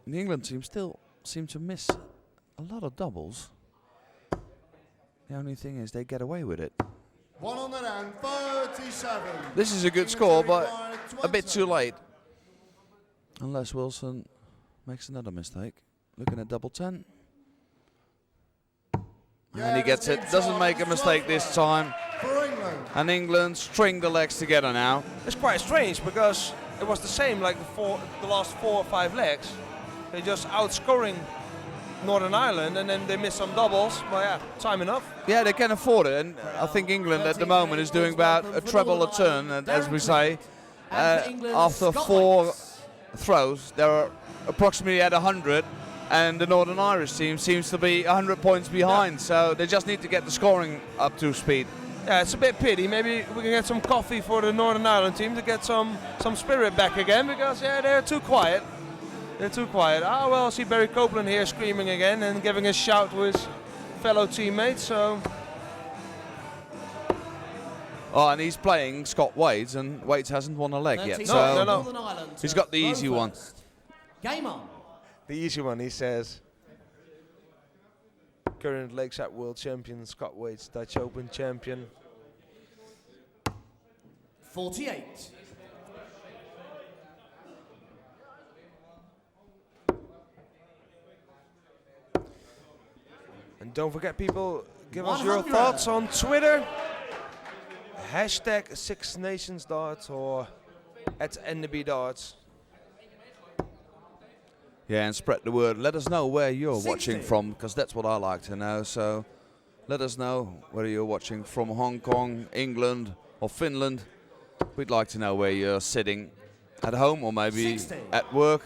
[SPEAKER 1] The England team still seem to miss a lot of doubles. The only thing is they get away with it.
[SPEAKER 3] 137.
[SPEAKER 1] This is a good score, but a bit too late. Unless Wilson makes another mistake. Looking at double 10. And he gets it. Doesn't make a mistake this time.
[SPEAKER 3] For England.
[SPEAKER 1] And England string the legs together now.
[SPEAKER 2] It's quite strange because it was the same like the last 4 or 5 legs. They're just outscoring Northern Ireland, and then they miss some doubles. But yeah, time enough.
[SPEAKER 1] Yeah, they can afford it. And I think England at the moment is doing about a treble a turn, and as we say. After 4 throws, they're approximately at 100. And the Northern Irish team seems to be 100 points behind, so they just need to get the scoring up to speed.
[SPEAKER 2] Yeah, it's a bit pity. Maybe we can get some coffee for the Northern Ireland team to get some spirit back again, because yeah, they're too quiet. They're too quiet. Ah, well, I see Barry Copeland here screaming again and giving a shout to his fellow teammates. So.
[SPEAKER 1] Oh, and he's playing Scott Waits, and Waits hasn't won a leg yet, so
[SPEAKER 2] No.
[SPEAKER 1] he's got the easy one.
[SPEAKER 4] Game on.
[SPEAKER 2] The easy one, he says. Current Lakeside World Champion, Scott Waits, Dutch Open Champion.
[SPEAKER 4] 48.
[SPEAKER 2] And don't forget, people, give us your
[SPEAKER 4] 100.
[SPEAKER 2] thoughts on Twitter. Hashtag 6Nations2013 or @NDBdarts.
[SPEAKER 1] Yeah, and spread the word. Let us know where you're
[SPEAKER 4] 60.
[SPEAKER 1] watching from, because that's what I like to know. So let us know whether you're watching from Hong Kong, England or Finland. We'd like to know where you're sitting, at home or maybe
[SPEAKER 4] 60.
[SPEAKER 1] at work,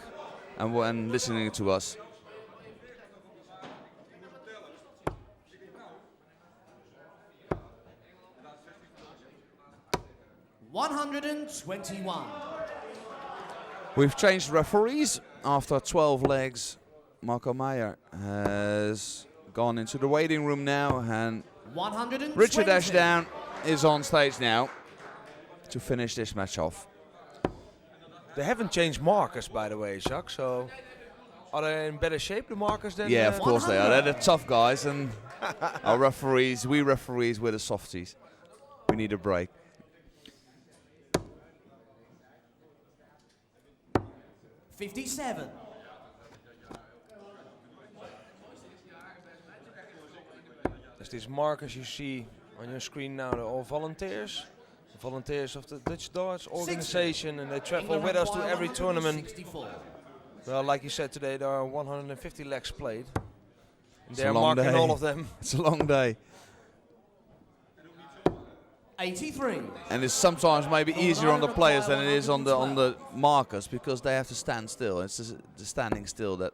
[SPEAKER 1] and when listening to us.
[SPEAKER 4] 121.
[SPEAKER 1] We've changed referees after 12 legs. Marco Meyer has gone into the waiting room now, and
[SPEAKER 4] 120.
[SPEAKER 1] Richard Ashdown is on stage now to finish this match off.
[SPEAKER 2] They haven't changed markers, by the way, Jacques, so are they in better shape, the markers, than
[SPEAKER 1] Yeah, of course they are. They're the
[SPEAKER 4] 100.
[SPEAKER 1] tough guys, and our referees, we referees, we're the softies. We need a break.
[SPEAKER 4] $57.
[SPEAKER 2] As these markers you see on your screen now, they're all volunteers. Volunteers of the Dutch Darts organization, and they travel with us to every tournament.
[SPEAKER 4] 64.
[SPEAKER 2] Well, like you said today, there are 150 legs played.
[SPEAKER 1] It's
[SPEAKER 2] They're
[SPEAKER 1] a long
[SPEAKER 2] marking
[SPEAKER 1] day.
[SPEAKER 2] all of them.
[SPEAKER 1] It's a long day.
[SPEAKER 4] 83.
[SPEAKER 1] And it's sometimes maybe easier on the players than it is on the markers, because they have to stand still. It's the standing still that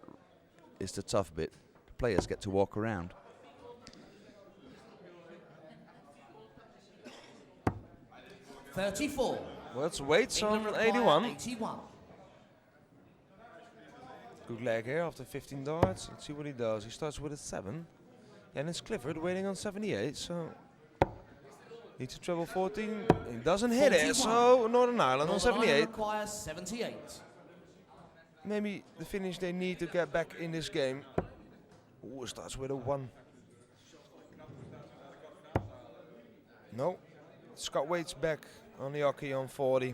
[SPEAKER 1] is the tough bit. The players get to walk around.
[SPEAKER 4] $34.
[SPEAKER 2] Well, it's weights on
[SPEAKER 4] England require
[SPEAKER 2] 81.
[SPEAKER 4] 81.
[SPEAKER 2] Good leg here after 15 darts. Let's see what he does. He starts with a 7. And it's Clifford waiting on 78, so needs to treble 14. He doesn't hit it,
[SPEAKER 4] 41.
[SPEAKER 2] so Northern Ireland on
[SPEAKER 4] Northern Ireland
[SPEAKER 2] 78.
[SPEAKER 4] requires 78.
[SPEAKER 2] Maybe the finish they need to get back in this game. Ooh, it starts with a 1. No. Scott Waite's back on the hockey on 40.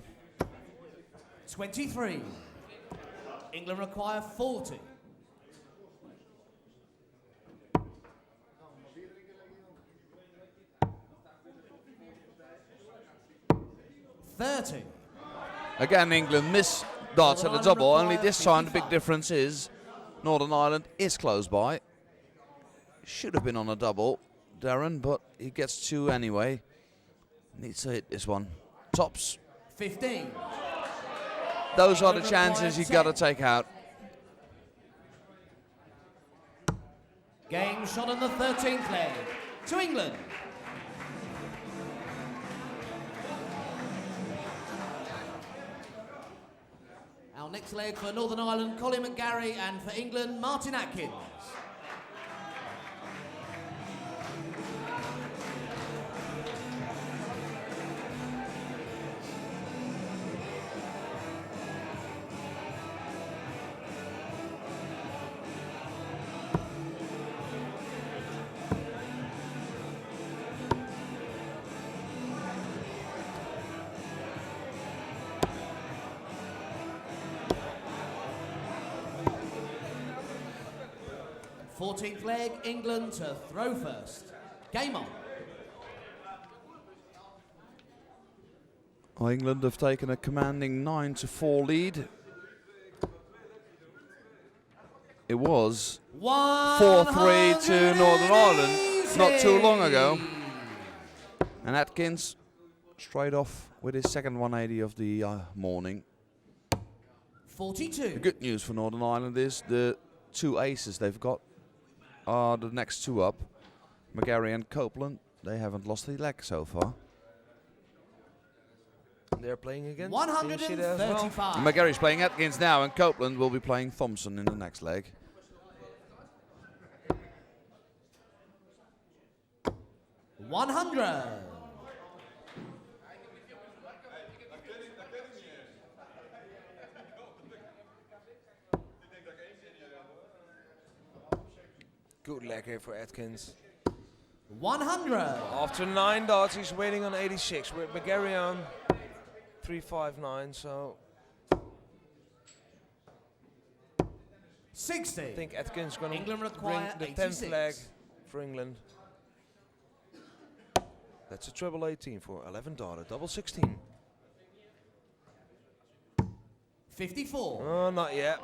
[SPEAKER 4] 23. England require 40. $30.
[SPEAKER 1] Again, England miss darts at the
[SPEAKER 4] Northern
[SPEAKER 1] double,
[SPEAKER 4] Ireland
[SPEAKER 1] only this time the big
[SPEAKER 4] 55.
[SPEAKER 1] difference is Northern Ireland is close by. Should have been on a double, Darren, but he gets 2 anyway. Needs to hit this one. Tops.
[SPEAKER 4] 15.
[SPEAKER 1] Those are the
[SPEAKER 4] England
[SPEAKER 1] chances
[SPEAKER 4] require
[SPEAKER 1] you got to
[SPEAKER 4] 10.
[SPEAKER 1] take out.
[SPEAKER 4] Game shot on the 13th leg to England. Our next leg for Northern Ireland, Colin McGarry, and for England, Martin Atkins. Fourteenth leg, England to throw first. Game on.
[SPEAKER 1] Well, England have taken a commanding 9-4 lead. It was 4-3 to Northern Ireland not too long ago. And Atkins straight off with his second 180 of the morning.
[SPEAKER 4] 42.
[SPEAKER 1] The good news for Northern Ireland is the 2 aces they've got are the next 2 up. McGarry and Copeland, they haven't lost a leg so far.
[SPEAKER 2] They're playing against. Can you see that as well?
[SPEAKER 4] 135.
[SPEAKER 1] McGarry's playing Atkins now, and Copeland will be playing Thompson in the next leg.
[SPEAKER 4] $100.
[SPEAKER 2] Good leg here for Atkins.
[SPEAKER 4] 100.
[SPEAKER 2] After 9 darts, he's waiting on 86. With McGarry on 359, so
[SPEAKER 4] 60.
[SPEAKER 2] I think Atkins going to
[SPEAKER 4] England
[SPEAKER 2] bring
[SPEAKER 4] require
[SPEAKER 2] the 10th
[SPEAKER 4] 86.
[SPEAKER 2] leg for England. That's a treble 18 for 11 darter, double 16.
[SPEAKER 4] 54.
[SPEAKER 2] Oh, not yet.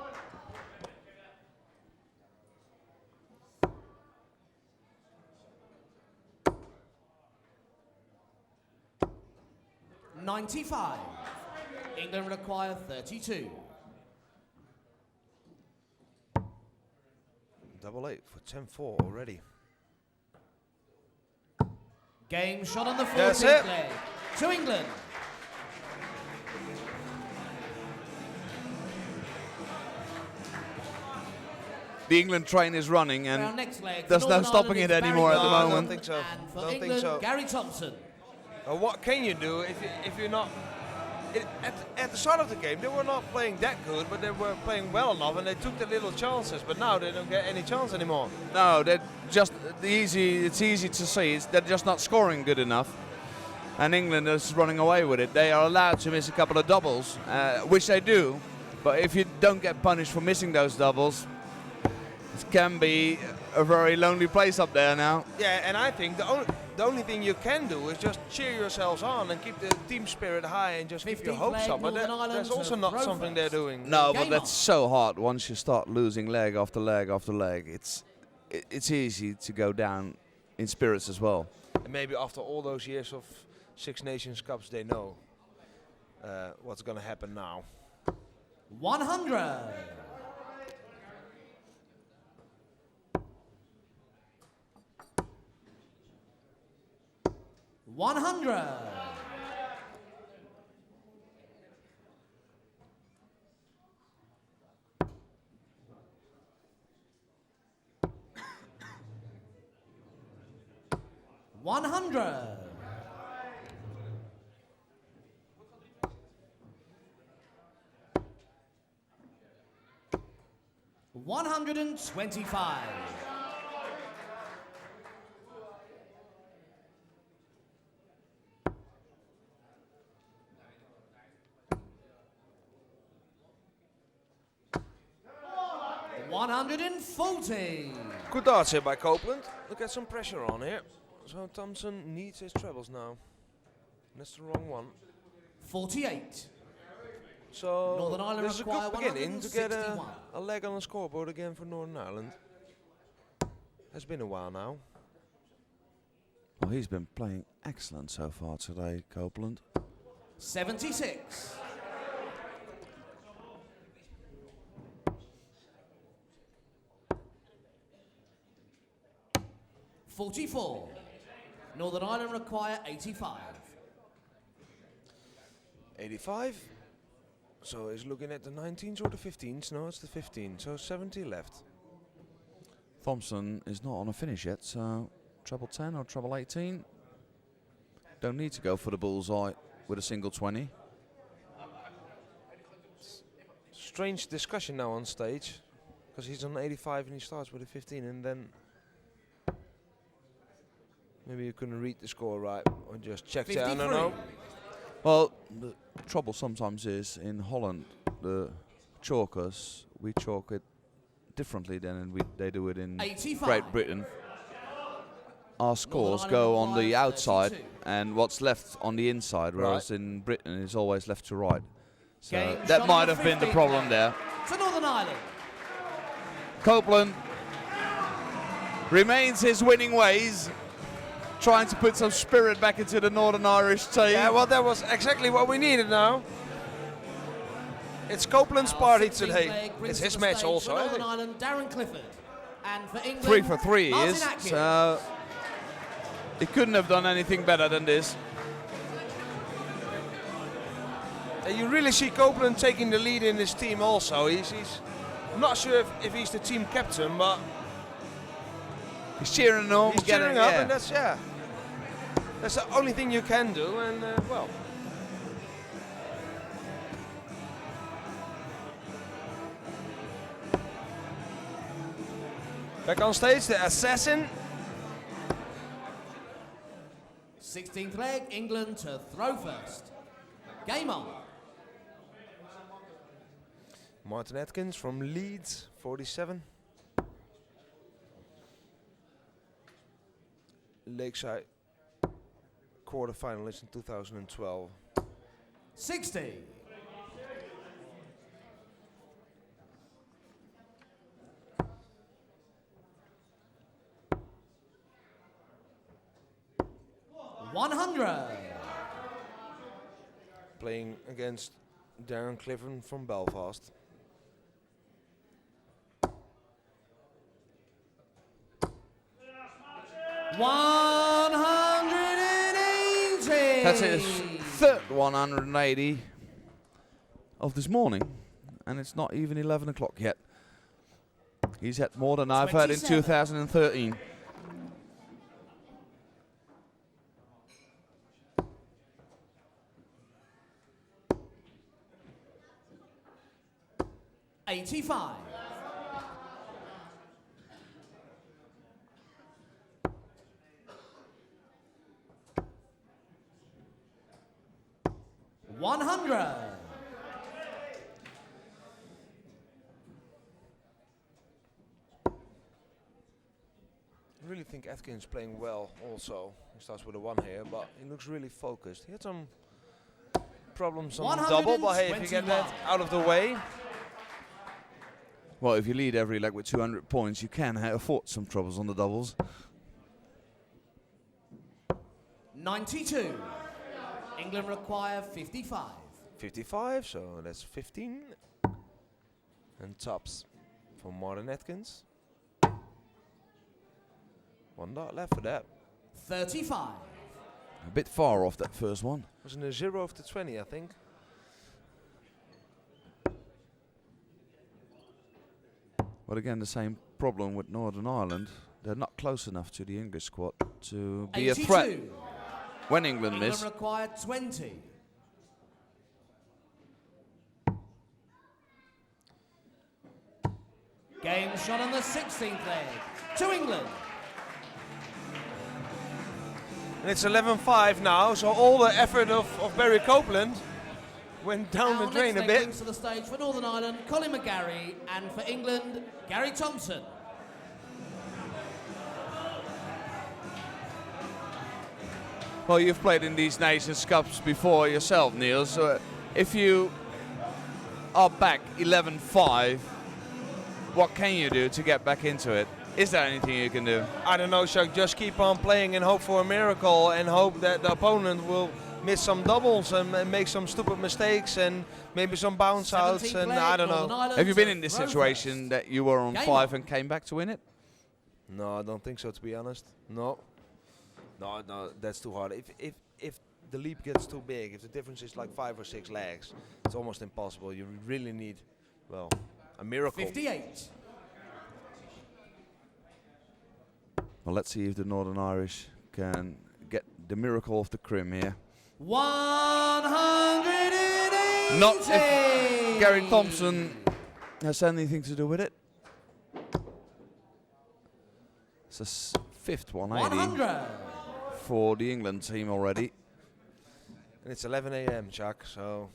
[SPEAKER 4] $95. England require 32.
[SPEAKER 2] Double 8 for 10-4 already.
[SPEAKER 4] Game shot on the
[SPEAKER 2] That's
[SPEAKER 4] 14th
[SPEAKER 2] it.
[SPEAKER 4] leg to England.
[SPEAKER 1] the England train is running,
[SPEAKER 4] Our
[SPEAKER 1] and
[SPEAKER 4] next leg. for
[SPEAKER 1] there's no
[SPEAKER 4] Northern
[SPEAKER 1] stopping
[SPEAKER 4] Ireland
[SPEAKER 1] it
[SPEAKER 4] is Barry
[SPEAKER 1] anymore at the
[SPEAKER 4] Gardner,
[SPEAKER 2] I don't
[SPEAKER 1] moment.
[SPEAKER 2] think so.
[SPEAKER 4] And for
[SPEAKER 2] Don't think
[SPEAKER 4] England,
[SPEAKER 2] so.
[SPEAKER 4] Gary Thompson.
[SPEAKER 2] What can you do if you're not... At the start of the game, they were not playing that good, but they were playing well enough, and they took the little chances. But now they don't get any chance anymore.
[SPEAKER 1] No, they're just it's easy to see. They're just not scoring good enough. And England is running away with it. They are allowed to miss a couple of doubles, which they do. But if you don't get punished for missing those doubles, it can be a very lonely place up there now.
[SPEAKER 2] Yeah, and I think the only thing you can do is just cheer yourselves on and keep the team spirit high and just keep your
[SPEAKER 4] 15th
[SPEAKER 2] hopes
[SPEAKER 4] leg,
[SPEAKER 2] up. But
[SPEAKER 4] Northern Ireland
[SPEAKER 2] that's
[SPEAKER 4] to
[SPEAKER 2] also not
[SPEAKER 4] throw
[SPEAKER 2] something they're
[SPEAKER 4] first.
[SPEAKER 2] doing.
[SPEAKER 1] No,
[SPEAKER 4] Game
[SPEAKER 1] but that's
[SPEAKER 4] on.
[SPEAKER 1] so hard once you start losing leg after leg after leg. It's easy to go down in spirits as well.
[SPEAKER 2] And maybe after all those years of Six Nations Cups, they know what's going to happen now.
[SPEAKER 4] 100. 100. 100. 125. 140.
[SPEAKER 2] Good darts here by Copeland. Look at some pressure on here. So Thompson needs his trebles now. That's the wrong one.
[SPEAKER 4] 48.
[SPEAKER 2] So
[SPEAKER 4] Northern Ireland
[SPEAKER 2] this is a
[SPEAKER 4] require
[SPEAKER 2] good beginning to get
[SPEAKER 4] 161.
[SPEAKER 2] a leg on the scoreboard again for Northern Ireland. Has been a while now.
[SPEAKER 1] Well, he's been playing excellent so far today, Copeland.
[SPEAKER 4] 76. 44. Northern Ireland require 85.
[SPEAKER 2] 85. So he's looking at the 19s or the 15s. No, it's the 15. So 70 left.
[SPEAKER 1] Thompson is not on a finish yet, so treble 10 or treble 18. Don't need to go for the bullseye with a single 20.
[SPEAKER 2] Strange discussion now on stage, because he's on 85 and he starts with a 15, and then maybe you couldn't read the score right or just checked it. I don't know.
[SPEAKER 1] Well, the trouble sometimes is in Holland, the chalkers, we chalk it differently than they do it in
[SPEAKER 4] 85.
[SPEAKER 1] Great Britain. Our scores
[SPEAKER 4] Ireland
[SPEAKER 1] go on the
[SPEAKER 4] require
[SPEAKER 1] outside
[SPEAKER 4] 32.
[SPEAKER 1] and what's left on the inside, whereas
[SPEAKER 2] Right.
[SPEAKER 1] in Britain it's always left to right. So
[SPEAKER 4] Game
[SPEAKER 1] that
[SPEAKER 4] shot
[SPEAKER 1] might
[SPEAKER 4] number
[SPEAKER 1] have been the
[SPEAKER 4] 15
[SPEAKER 1] problem there.
[SPEAKER 4] to Northern Ireland.
[SPEAKER 1] Copeland remains his winning ways, trying to put some spirit back into the Northern Irish team.
[SPEAKER 2] Yeah, well, that was exactly what we needed now. It's Copeland's party today. It's his match also,
[SPEAKER 4] For
[SPEAKER 2] I
[SPEAKER 4] Northern
[SPEAKER 2] think.
[SPEAKER 4] Ireland, Darren Clifford. And for England,
[SPEAKER 1] 3 for 3 he
[SPEAKER 4] Martin
[SPEAKER 1] is.
[SPEAKER 4] Atkins.
[SPEAKER 1] So he couldn't have done anything better than this.
[SPEAKER 2] And you really see Copeland taking the lead in this team also. He's I'm not sure if he's the team captain, but
[SPEAKER 1] He's cheering on.
[SPEAKER 2] he's cheering up, and that's the only thing you can do. And well, back on stage, the assassin.
[SPEAKER 4] 16th leg, England to throw first. Game on.
[SPEAKER 2] Martin Atkins from Leeds, 47. Lakeside quarterfinalist in 2012.
[SPEAKER 4] 60. 100.
[SPEAKER 2] Playing against Darren Clifford from Belfast.
[SPEAKER 1] That's his third 180 of this morning, and it's not even 11 o'clock yet. He's had more than I've had in 2013.
[SPEAKER 4] $85. $100.
[SPEAKER 2] I really think Atkins playing well also. He starts with a 1 here, but he looks really focused. He had some problems on the double, but hey, if you get that out of the way.
[SPEAKER 1] Well, if you lead every leg with 200 points, you can afford some troubles on the doubles.
[SPEAKER 4] 92. England require 55.
[SPEAKER 2] 55, so that's 15. And tops for Martin Atkins. 1 dot left for that.
[SPEAKER 4] 35.
[SPEAKER 1] A bit far off that first one.
[SPEAKER 2] Was in a 0 of the 20, I think.
[SPEAKER 1] But again, the same problem with Northern Ireland. They're not close enough to the English squad to be
[SPEAKER 4] 82.
[SPEAKER 1] a threat when England
[SPEAKER 4] England
[SPEAKER 1] miss.
[SPEAKER 4] required 20. Game shot on the 16th leg to England.
[SPEAKER 2] And it's 11-5 now, so all the effort of Barry Copeland went down the drain a bit.
[SPEAKER 4] Brings to the stage for Northern Ireland, Colin McGarry, and for England, Gary Thompson.
[SPEAKER 1] Well, you've played in these Nations Cups before yourself, Niels. So if you are back 11-5, what can you do to get back into it? Is there anything you can do?
[SPEAKER 2] I don't know, Jacques, just keep on playing and hope for a miracle and hope that the opponent will miss some doubles and make some stupid mistakes and maybe some bounce outs and I don't know.
[SPEAKER 1] Have you been in this situation that you were on 5 and came back to win it?
[SPEAKER 2] No, I don't think so, to be honest. No, that's too hard. If the leap gets too big, if the difference is like 5 or 6 legs, it's almost impossible. You really need, well, a miracle.
[SPEAKER 4] 58.
[SPEAKER 1] Well, let's see if the Northern Irish can get the miracle of the Krim here.
[SPEAKER 4] 180.
[SPEAKER 1] Not if Gary Thompson has anything to do with it. It's a 5th 180
[SPEAKER 4] 100.
[SPEAKER 1] for the England team already.
[SPEAKER 2] And it's 11 a.m., Jacques, so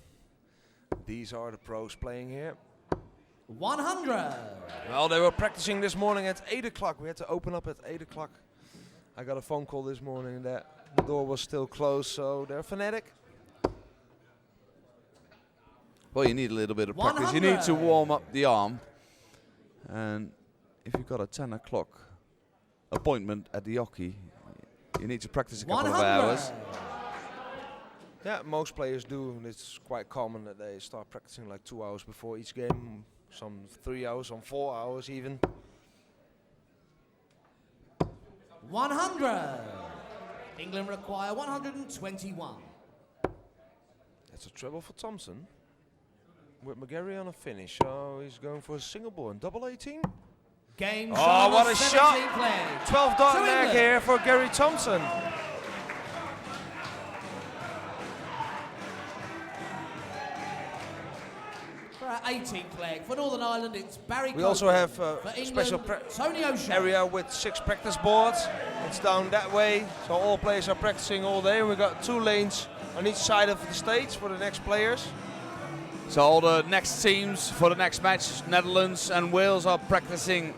[SPEAKER 2] these are the pros playing here.
[SPEAKER 4] 100.
[SPEAKER 2] Well, they were practicing this morning at 8 o'clock. We had to open up at 8 o'clock. I got a phone call this morning that the door was still closed, so they're fanatic.
[SPEAKER 1] Well, you need a little bit of practice. You need to warm up the arm. And if you've got a 10 o'clock appointment at the hockey, you need to practice a couple of hours.
[SPEAKER 2] Yeah, most players do. And it's quite common that they start practicing like 2 hours before each game. Some 3 hours, some 4 hours even.
[SPEAKER 4] 100. England require 121.
[SPEAKER 2] That's a treble for Thompson. With McGarry on a finish. So he's going for a single ball and double 18.
[SPEAKER 4] Game
[SPEAKER 2] oh, what a shot!
[SPEAKER 4] Leg.
[SPEAKER 2] 12 dot leg here for Gary Thompson.
[SPEAKER 4] For our 18th leg for Northern Ireland, it's Barry.
[SPEAKER 2] We also have a
[SPEAKER 4] special
[SPEAKER 2] area with 6 practice boards. It's down that way, so all players are practicing all day. And we got 2 lanes on each side of the stage for the next players.
[SPEAKER 1] So all the next teams for the next match, Netherlands and Wales, are practicing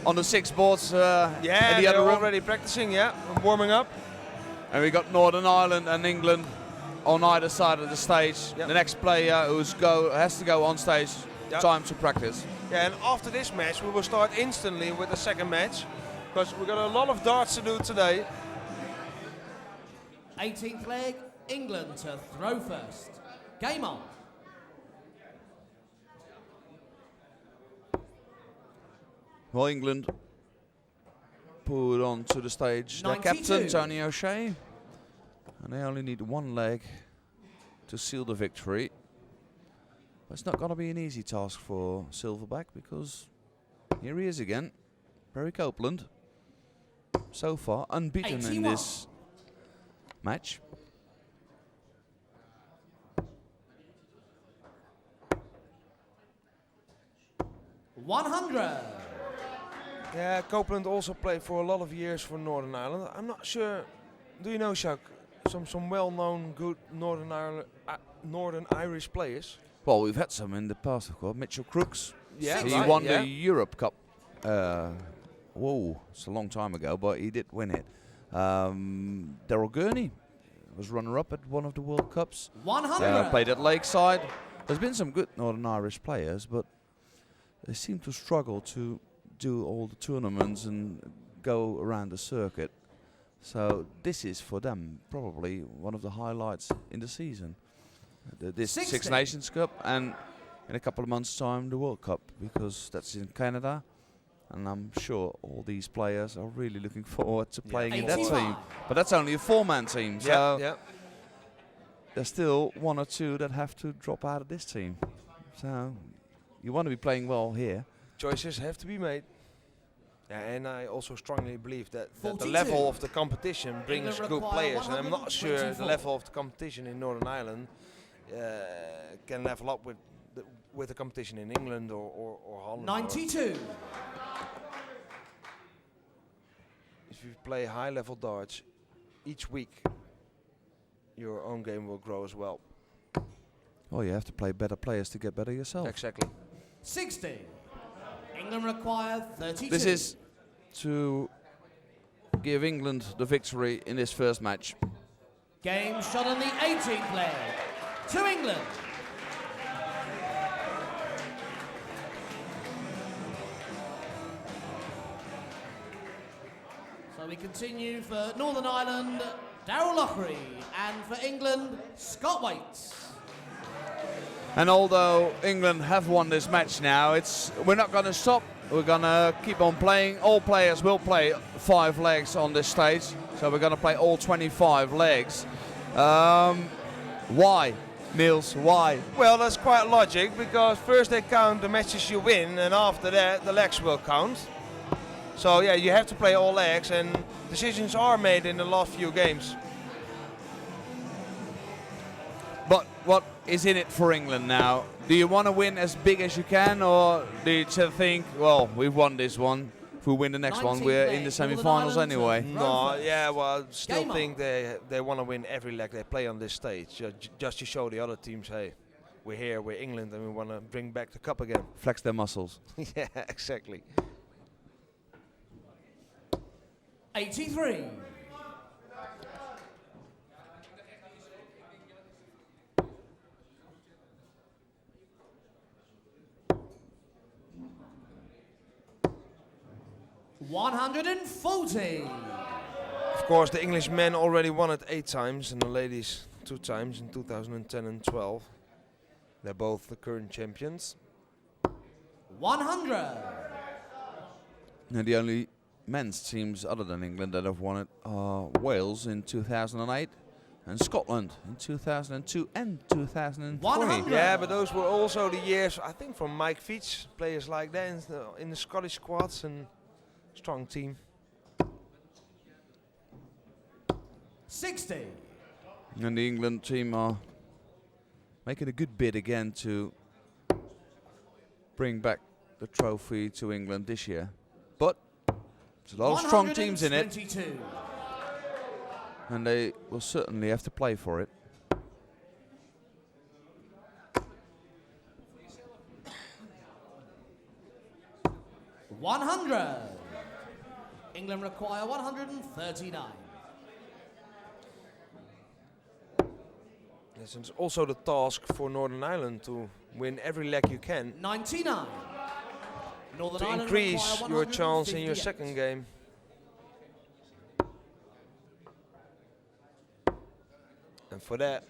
[SPEAKER 1] on the 6 boards in the other room.
[SPEAKER 2] Already practicing, warming up.
[SPEAKER 1] And we got Northern Ireland and England on either side of the stage.
[SPEAKER 2] Yep.
[SPEAKER 1] The next player has to go on stage, time to practice.
[SPEAKER 2] Yeah, and after this match, we will start instantly with the second match, because we've got a lot of darts to do today.
[SPEAKER 4] 18th leg, England to throw first. Game on.
[SPEAKER 1] Well, England put onto the stage their
[SPEAKER 4] 92.
[SPEAKER 1] captain, Tony O'Shea. And they only need 1 leg to seal the victory. But it's not going to be an easy task for Silverback, because Here he is again. Barry Copeland. So far unbeaten
[SPEAKER 4] 81.
[SPEAKER 1] in this match.
[SPEAKER 4] $100.
[SPEAKER 2] Yeah, Copeland also played for a lot of years for Northern Ireland. I'm not sure. Do you know, Jacques, some well-known good Northern Irish players?
[SPEAKER 1] Well, we've had some in the past, of course. Mitchell Crooks.
[SPEAKER 2] Yeah,
[SPEAKER 1] He won the Europe Cup. Whoa, it's a long time ago, but he did win it. Daryl Gurney was runner-up at one of the World Cups.
[SPEAKER 4] 100.
[SPEAKER 1] Played at Lakeside. There's been some good Northern Irish players, but they seem to struggle to do all the tournaments and go around the circuit. So this is for them probably one of the highlights in the season. This
[SPEAKER 4] 60.
[SPEAKER 1] Six Nations Cup, and in a couple of months' time the World Cup, because that's in Canada. And I'm sure all these players are really looking forward to playing in that
[SPEAKER 4] 85.
[SPEAKER 1] team. But that's only a 4-man team, so
[SPEAKER 2] Yeah.
[SPEAKER 1] there's still 1 or 2 that have to drop out of this team. So you want to be playing well here.
[SPEAKER 2] Choices have to be made. Yeah, and I also strongly believe that the
[SPEAKER 4] 42.
[SPEAKER 2] level of the competition brings
[SPEAKER 4] England
[SPEAKER 2] good
[SPEAKER 4] require
[SPEAKER 2] players, and I'm not sure the
[SPEAKER 4] 124.
[SPEAKER 2] level of the competition in Northern Ireland can level up with the competition in England or Holland.
[SPEAKER 4] 92.
[SPEAKER 2] If you play high-level darts each week, your own game will grow as well.
[SPEAKER 1] Well, you have to play better players to get better yourself.
[SPEAKER 2] Exactly.
[SPEAKER 4] 60. England require 32.
[SPEAKER 1] This is to give England the victory in this first match.
[SPEAKER 4] Game shot on the 18th leg. To England. So we continue for Northern Ireland, Darryl Loughery, and for England, Scott Waits.
[SPEAKER 1] And although England have won this match now, we're not going to stop. We're going to keep on playing. All players will play 5 legs on this stage, so we're going to play all 25 legs. Why, Niels? Why?
[SPEAKER 2] Well, that's quite logic, because first they count the matches you win, and after that the legs will count. So yeah, you have to play all legs, and decisions are made in the last few games.
[SPEAKER 1] But what is in it for England now? Do you want to win as big as you can, or do you think, well, we've won this one, if we win the next one,
[SPEAKER 4] 19th
[SPEAKER 1] we're
[SPEAKER 4] leg,
[SPEAKER 1] in the
[SPEAKER 4] Northern
[SPEAKER 1] semi-finals
[SPEAKER 4] Ireland
[SPEAKER 1] anyway?
[SPEAKER 4] to
[SPEAKER 2] No,
[SPEAKER 4] Ruiter.
[SPEAKER 2] yeah, well, still
[SPEAKER 4] Game
[SPEAKER 2] think they want to win every leg they play on this stage, just to show the other teams, hey, we're here, we're England, and we want to bring back the cup again.
[SPEAKER 1] Flex their muscles.
[SPEAKER 2] Yeah, exactly.
[SPEAKER 4] 83. $140.
[SPEAKER 2] Of course, the English men already won it 8 times, and the ladies 2 times in 2010 and 12. They're both the current champions.
[SPEAKER 4] 100.
[SPEAKER 1] And the only men's teams other than England that have won it are Wales in 2008 and Scotland in 2002 and 2003.
[SPEAKER 4] 100.
[SPEAKER 2] Yeah, but those were also the years, I think, from Mike Veach, players like that in the Scottish squads, and strong team.
[SPEAKER 4] 60.
[SPEAKER 1] And the England team are making a good bid again to bring back the trophy to England this year. But there's a lot of strong teams in it,
[SPEAKER 4] 122.
[SPEAKER 1] and they will certainly have to play for it.
[SPEAKER 4] $100. England require 139.
[SPEAKER 2] Yes, and it's also the task for Northern Ireland to win every leg you can,
[SPEAKER 4] 99. Northern
[SPEAKER 2] to
[SPEAKER 4] Ireland
[SPEAKER 2] increase
[SPEAKER 4] require
[SPEAKER 2] your chance in your
[SPEAKER 4] 158.
[SPEAKER 2] second game. And for that,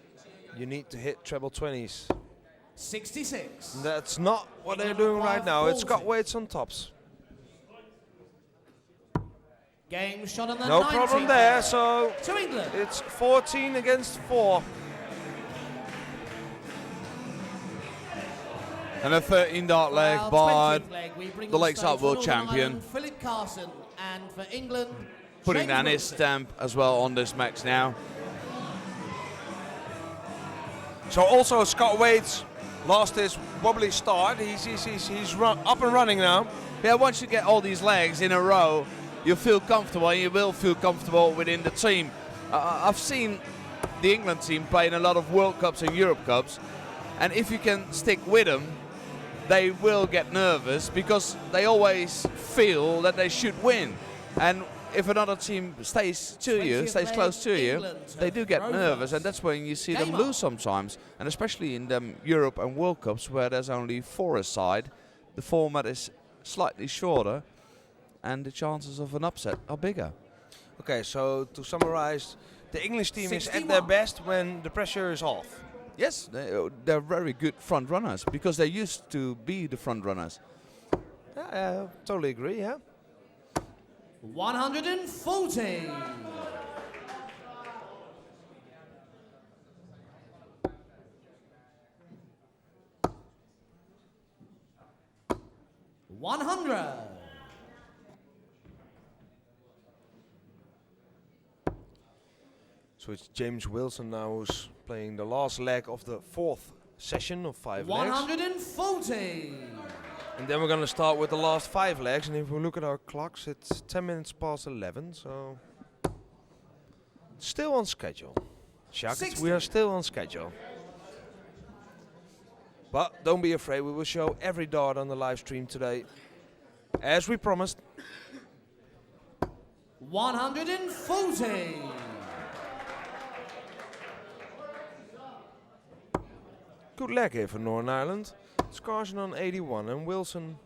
[SPEAKER 2] you need to hit treble 20s.
[SPEAKER 4] 66.
[SPEAKER 2] That's not what they're
[SPEAKER 4] England
[SPEAKER 2] doing right
[SPEAKER 4] require
[SPEAKER 2] now. It's got
[SPEAKER 4] 40.
[SPEAKER 2] weights on tops.
[SPEAKER 4] Game shot on the
[SPEAKER 2] No
[SPEAKER 4] 19th
[SPEAKER 2] problem there, so
[SPEAKER 4] to England.
[SPEAKER 2] it's 14 against 4.
[SPEAKER 1] And a 13-dart leg
[SPEAKER 4] Our
[SPEAKER 1] by
[SPEAKER 4] 20th leg, we bring
[SPEAKER 1] the
[SPEAKER 4] on
[SPEAKER 1] Lakes
[SPEAKER 4] stage
[SPEAKER 1] Up
[SPEAKER 4] for
[SPEAKER 1] World
[SPEAKER 4] Northern
[SPEAKER 1] Champion.
[SPEAKER 4] Ireland, Philip Carson, and for England,
[SPEAKER 1] putting
[SPEAKER 4] James
[SPEAKER 1] down his
[SPEAKER 4] Wilson.
[SPEAKER 1] stamp as well on this match now.
[SPEAKER 2] So also Scott Waits lost his wobbly start. He's up and running now.
[SPEAKER 1] Yeah, once you get all these legs in a row, you feel comfortable. You will feel comfortable within the team. I've seen the England team play in a lot of World Cups and Europe Cups, and if you can stick with them, they will get nervous because they always feel that they should win. And if another team stays to you,
[SPEAKER 4] 20th
[SPEAKER 1] stays close to you,
[SPEAKER 4] England
[SPEAKER 1] they do get
[SPEAKER 4] have
[SPEAKER 1] nervous,
[SPEAKER 4] rovers.
[SPEAKER 1] and that's when you see them
[SPEAKER 4] Game
[SPEAKER 1] lose
[SPEAKER 4] on.
[SPEAKER 1] sometimes. And especially in the Europe and World Cups where there's only 4 a side, the format is slightly shorter, and the chances of an upset are bigger.
[SPEAKER 2] Okay, so to summarize, the English team is at
[SPEAKER 4] 61.
[SPEAKER 2] their best when the pressure is off.
[SPEAKER 1] Yes, they're very good front runners because they used to be the front runners.
[SPEAKER 2] Yeah, totally agree, yeah.
[SPEAKER 4] 140. $100.
[SPEAKER 2] So it's James Wilson now who's playing the last leg of the 4th session of 5 legs.
[SPEAKER 4] 140.
[SPEAKER 2] And then we're going to start with the last 5 legs. And if we look at our clocks, it's 10 minutes past 11. So still on schedule. Jacques,
[SPEAKER 4] 60.
[SPEAKER 2] we are still on schedule. But don't be afraid, we will show every dart on the live stream today. As we promised.
[SPEAKER 4] 140.
[SPEAKER 2] Good leg here for Northern Ireland. It's Carson on 81 and Wilson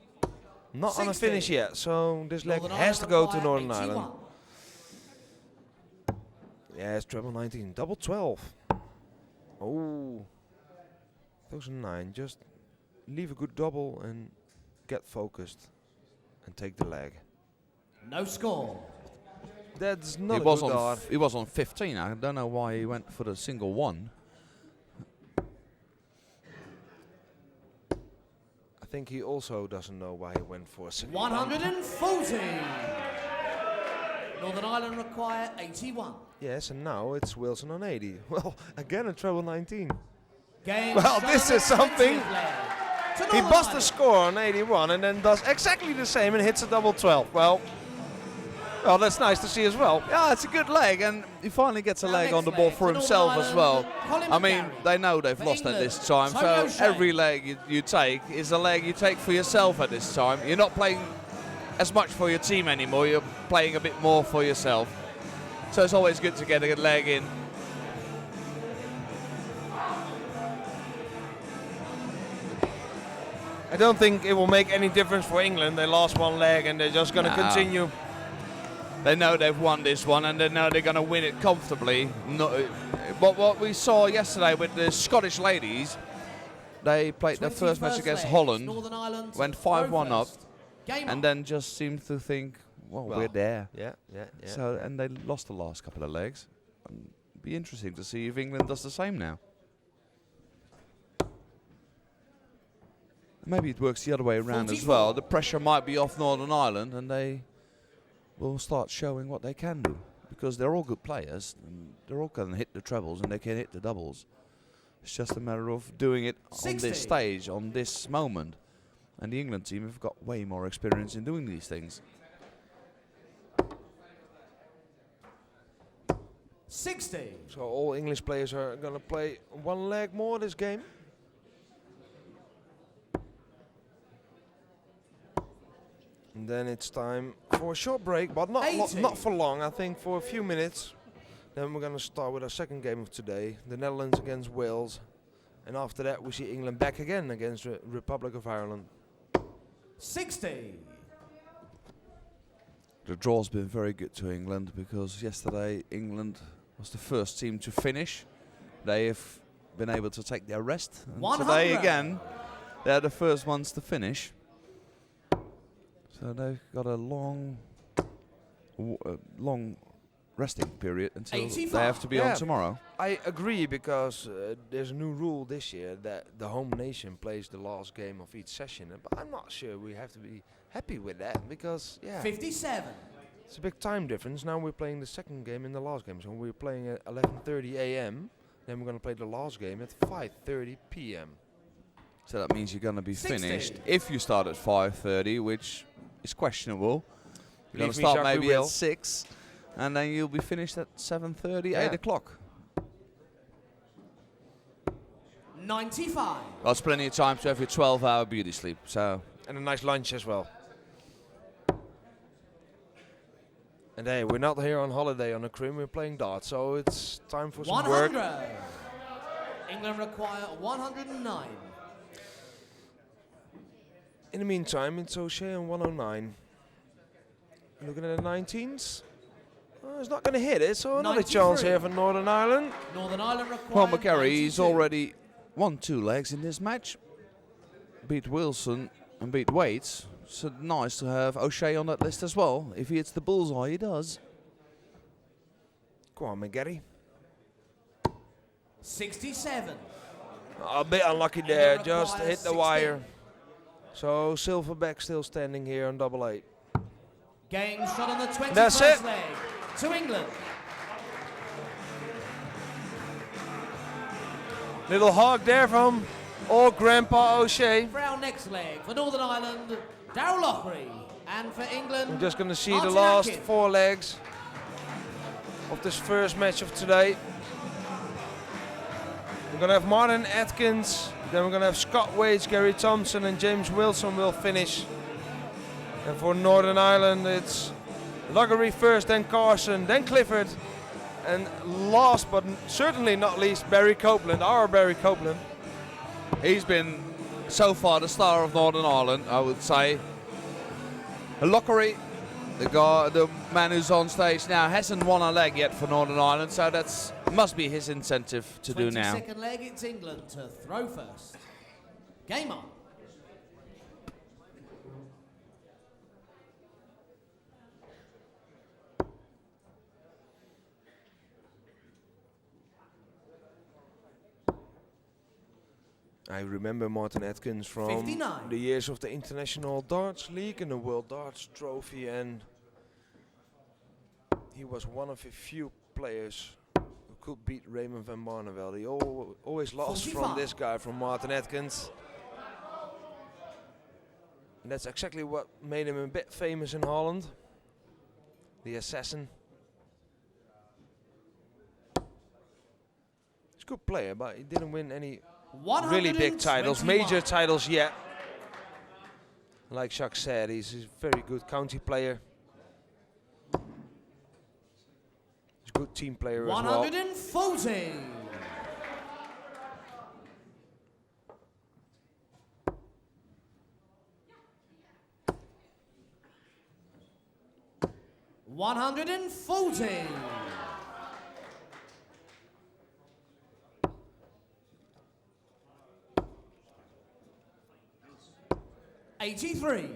[SPEAKER 2] not on a
[SPEAKER 4] 60.
[SPEAKER 2] finish yet. So this leg
[SPEAKER 4] Northern
[SPEAKER 2] has to
[SPEAKER 4] Ireland
[SPEAKER 2] go to
[SPEAKER 4] require
[SPEAKER 2] Northern
[SPEAKER 4] 81.
[SPEAKER 2] Ireland. Yeah, it's treble 19, double 12. Oh, those are 9. Just leave a good double and get focused and take the leg.
[SPEAKER 4] No score.
[SPEAKER 2] That's not
[SPEAKER 1] He
[SPEAKER 2] a
[SPEAKER 1] was
[SPEAKER 2] good
[SPEAKER 1] on
[SPEAKER 2] dart.
[SPEAKER 1] he was on 15. I don't know why he went for the single one.
[SPEAKER 2] I think he also doesn't know why he went for a single.
[SPEAKER 4] 140. Northern Ireland require 81.
[SPEAKER 2] Yes, and now it's Wilson on 80. Well, again a treble 19.
[SPEAKER 4] Game
[SPEAKER 2] Well,
[SPEAKER 4] started
[SPEAKER 2] this is
[SPEAKER 4] at
[SPEAKER 2] something.
[SPEAKER 4] 20th leg. To
[SPEAKER 2] He
[SPEAKER 4] Northern
[SPEAKER 2] busts a
[SPEAKER 4] Ireland.
[SPEAKER 2] score on 81 and then does exactly the same and hits a double 12. Well, that's nice to see as well.
[SPEAKER 1] Yeah, it's a good leg, and he finally gets a
[SPEAKER 4] Now
[SPEAKER 1] leg
[SPEAKER 4] next
[SPEAKER 1] on the ball
[SPEAKER 4] leg
[SPEAKER 1] for
[SPEAKER 4] for Northern
[SPEAKER 1] himself as
[SPEAKER 4] Ireland,
[SPEAKER 1] well.
[SPEAKER 4] Colin
[SPEAKER 1] I mean,
[SPEAKER 4] McGarry.
[SPEAKER 1] they know they've
[SPEAKER 4] For
[SPEAKER 1] lost at
[SPEAKER 4] England,
[SPEAKER 1] this time,
[SPEAKER 4] Tony
[SPEAKER 1] so
[SPEAKER 4] O'Shea.
[SPEAKER 1] every leg you take is a leg you take for yourself at this time. You're not playing as much for your team anymore, you're playing a bit more for yourself. So it's always good to get a good leg in.
[SPEAKER 2] I don't think it will make any difference for England. They lost 1 leg and they're just going to
[SPEAKER 1] Nah.
[SPEAKER 2] continue.
[SPEAKER 1] They know they've won this one, and they know they're going to win it comfortably. What we saw yesterday with the Scottish ladies, they played their first match
[SPEAKER 4] 21st
[SPEAKER 1] against
[SPEAKER 4] leg,
[SPEAKER 1] Holland,
[SPEAKER 4] Northern Ireland
[SPEAKER 1] went 5-1 up,
[SPEAKER 4] first. Game
[SPEAKER 1] and
[SPEAKER 4] on.
[SPEAKER 1] then just seemed to think, well, we're there.
[SPEAKER 2] Yeah.
[SPEAKER 1] So, and they lost the last couple of legs. Be interesting to see if England does the same now. Maybe it works the other way around as
[SPEAKER 4] 44.
[SPEAKER 1] well. The pressure might be off Northern Ireland, and they will start showing what they can do, because they're all good players. And they're all going to hit the trebles and they can hit the doubles. It's just a matter of doing it on
[SPEAKER 4] 60.
[SPEAKER 1] this stage, on this moment. And the England team have got way more experience in doing these things.
[SPEAKER 4] 60.
[SPEAKER 2] So all English players are going to play 1 leg more this game. And then it's time for a short break, but not
[SPEAKER 4] 80.
[SPEAKER 2] not for long. I think for a few minutes. Then we're going to start with our second game of today, the Netherlands against Wales. And after that, we see England back again against the Republic of Ireland.
[SPEAKER 4] 60.
[SPEAKER 1] The draw's been very good to England, because yesterday England was the first team to finish. They have been able to take their rest. And
[SPEAKER 4] 100.
[SPEAKER 1] today again, they're the first ones to finish. So they've got a long resting period until
[SPEAKER 4] 85.
[SPEAKER 1] they have to be
[SPEAKER 2] Yeah.
[SPEAKER 1] on tomorrow.
[SPEAKER 2] I agree, because there's a new rule this year that the home nation plays the last game of each session. But I'm not sure we have to be happy with that, because
[SPEAKER 4] 57.
[SPEAKER 2] it's a big time difference. Now we're playing the second game in the last game. So we're playing at 11:30 a.m. Then we're going to play the last game at 5:30 p.m.
[SPEAKER 1] So that means you're going to be
[SPEAKER 4] 60.
[SPEAKER 1] finished if you start at 5:30, which is questionable. You're going
[SPEAKER 2] Believe
[SPEAKER 1] to
[SPEAKER 2] me,
[SPEAKER 1] start
[SPEAKER 2] Jacques, we
[SPEAKER 1] maybe at
[SPEAKER 2] will.
[SPEAKER 1] 6, and then you'll be finished at 7:30,
[SPEAKER 2] Yeah.
[SPEAKER 1] 8 o'clock.
[SPEAKER 4] 95.
[SPEAKER 1] That's plenty of time to have your 12-hour beauty sleep. So
[SPEAKER 2] And a nice lunch as well. And hey, we're not here on holiday on a Krim, we're playing darts, so it's time for some
[SPEAKER 4] 100.
[SPEAKER 2] work.
[SPEAKER 4] England require 109.
[SPEAKER 2] In the meantime, it's O'Shea on 109. Looking at the 19s. Oh, it's not going to hit it, so another
[SPEAKER 4] 93.
[SPEAKER 2] chance here for Northern Ireland.
[SPEAKER 4] Northern Ireland require
[SPEAKER 1] Well, McCarry, he's
[SPEAKER 4] 92.
[SPEAKER 1] already won 2 legs in this match. Beat Wilson and beat Waits. So nice to have O'Shea on that list as well. If he hits the bullseye, he does.
[SPEAKER 2] Go on, McGarry.
[SPEAKER 4] 67.
[SPEAKER 2] A bit unlucky there,
[SPEAKER 4] England
[SPEAKER 2] just
[SPEAKER 4] requires
[SPEAKER 2] hit the
[SPEAKER 4] 16.
[SPEAKER 2] wire. So Silverback still standing here on double 8.
[SPEAKER 4] Game shot on the 21st
[SPEAKER 2] That's it.
[SPEAKER 4] leg to England.
[SPEAKER 2] Little hog there from old Grandpa O'Shea.
[SPEAKER 4] For our next leg, for Northern Ireland, Darryl Lochry. And for England,
[SPEAKER 2] We're just going to see
[SPEAKER 4] Martin
[SPEAKER 2] the last
[SPEAKER 4] Atkins.
[SPEAKER 2] 4 legs of this first match of today. We're going to have Martin Atkins, then we're going to have Scott Waits, Gary Thompson and James Wilson will finish. And for Northern Ireland it's Luggery first, then Carson, then Clifford. And last but certainly not least, Barry Copeland, our Barry Copeland.
[SPEAKER 1] He's been so far the star of Northern Ireland, I would say. Lockery, the man who's on stage now, hasn't won a leg yet for Northern Ireland, so that's must be his incentive to do now.
[SPEAKER 4] 22nd leg, it's England to throw first. Game on.
[SPEAKER 2] I remember Martin Atkins from
[SPEAKER 4] 59.
[SPEAKER 2] the years of the International Darts League and the World Darts Trophy, and he was one of the few players who could beat Raymond van Barneveld. He always lost
[SPEAKER 4] 45.
[SPEAKER 2] from this guy, from Martin Atkins. And that's exactly what made him a bit famous in Holland. The assassin. He's a good player, but he didn't win any really big titles,
[SPEAKER 4] 121.
[SPEAKER 2] major titles yet. Like Jacques said, he's a very good county player. He's a good team player as well.
[SPEAKER 4] 140. $140. $83.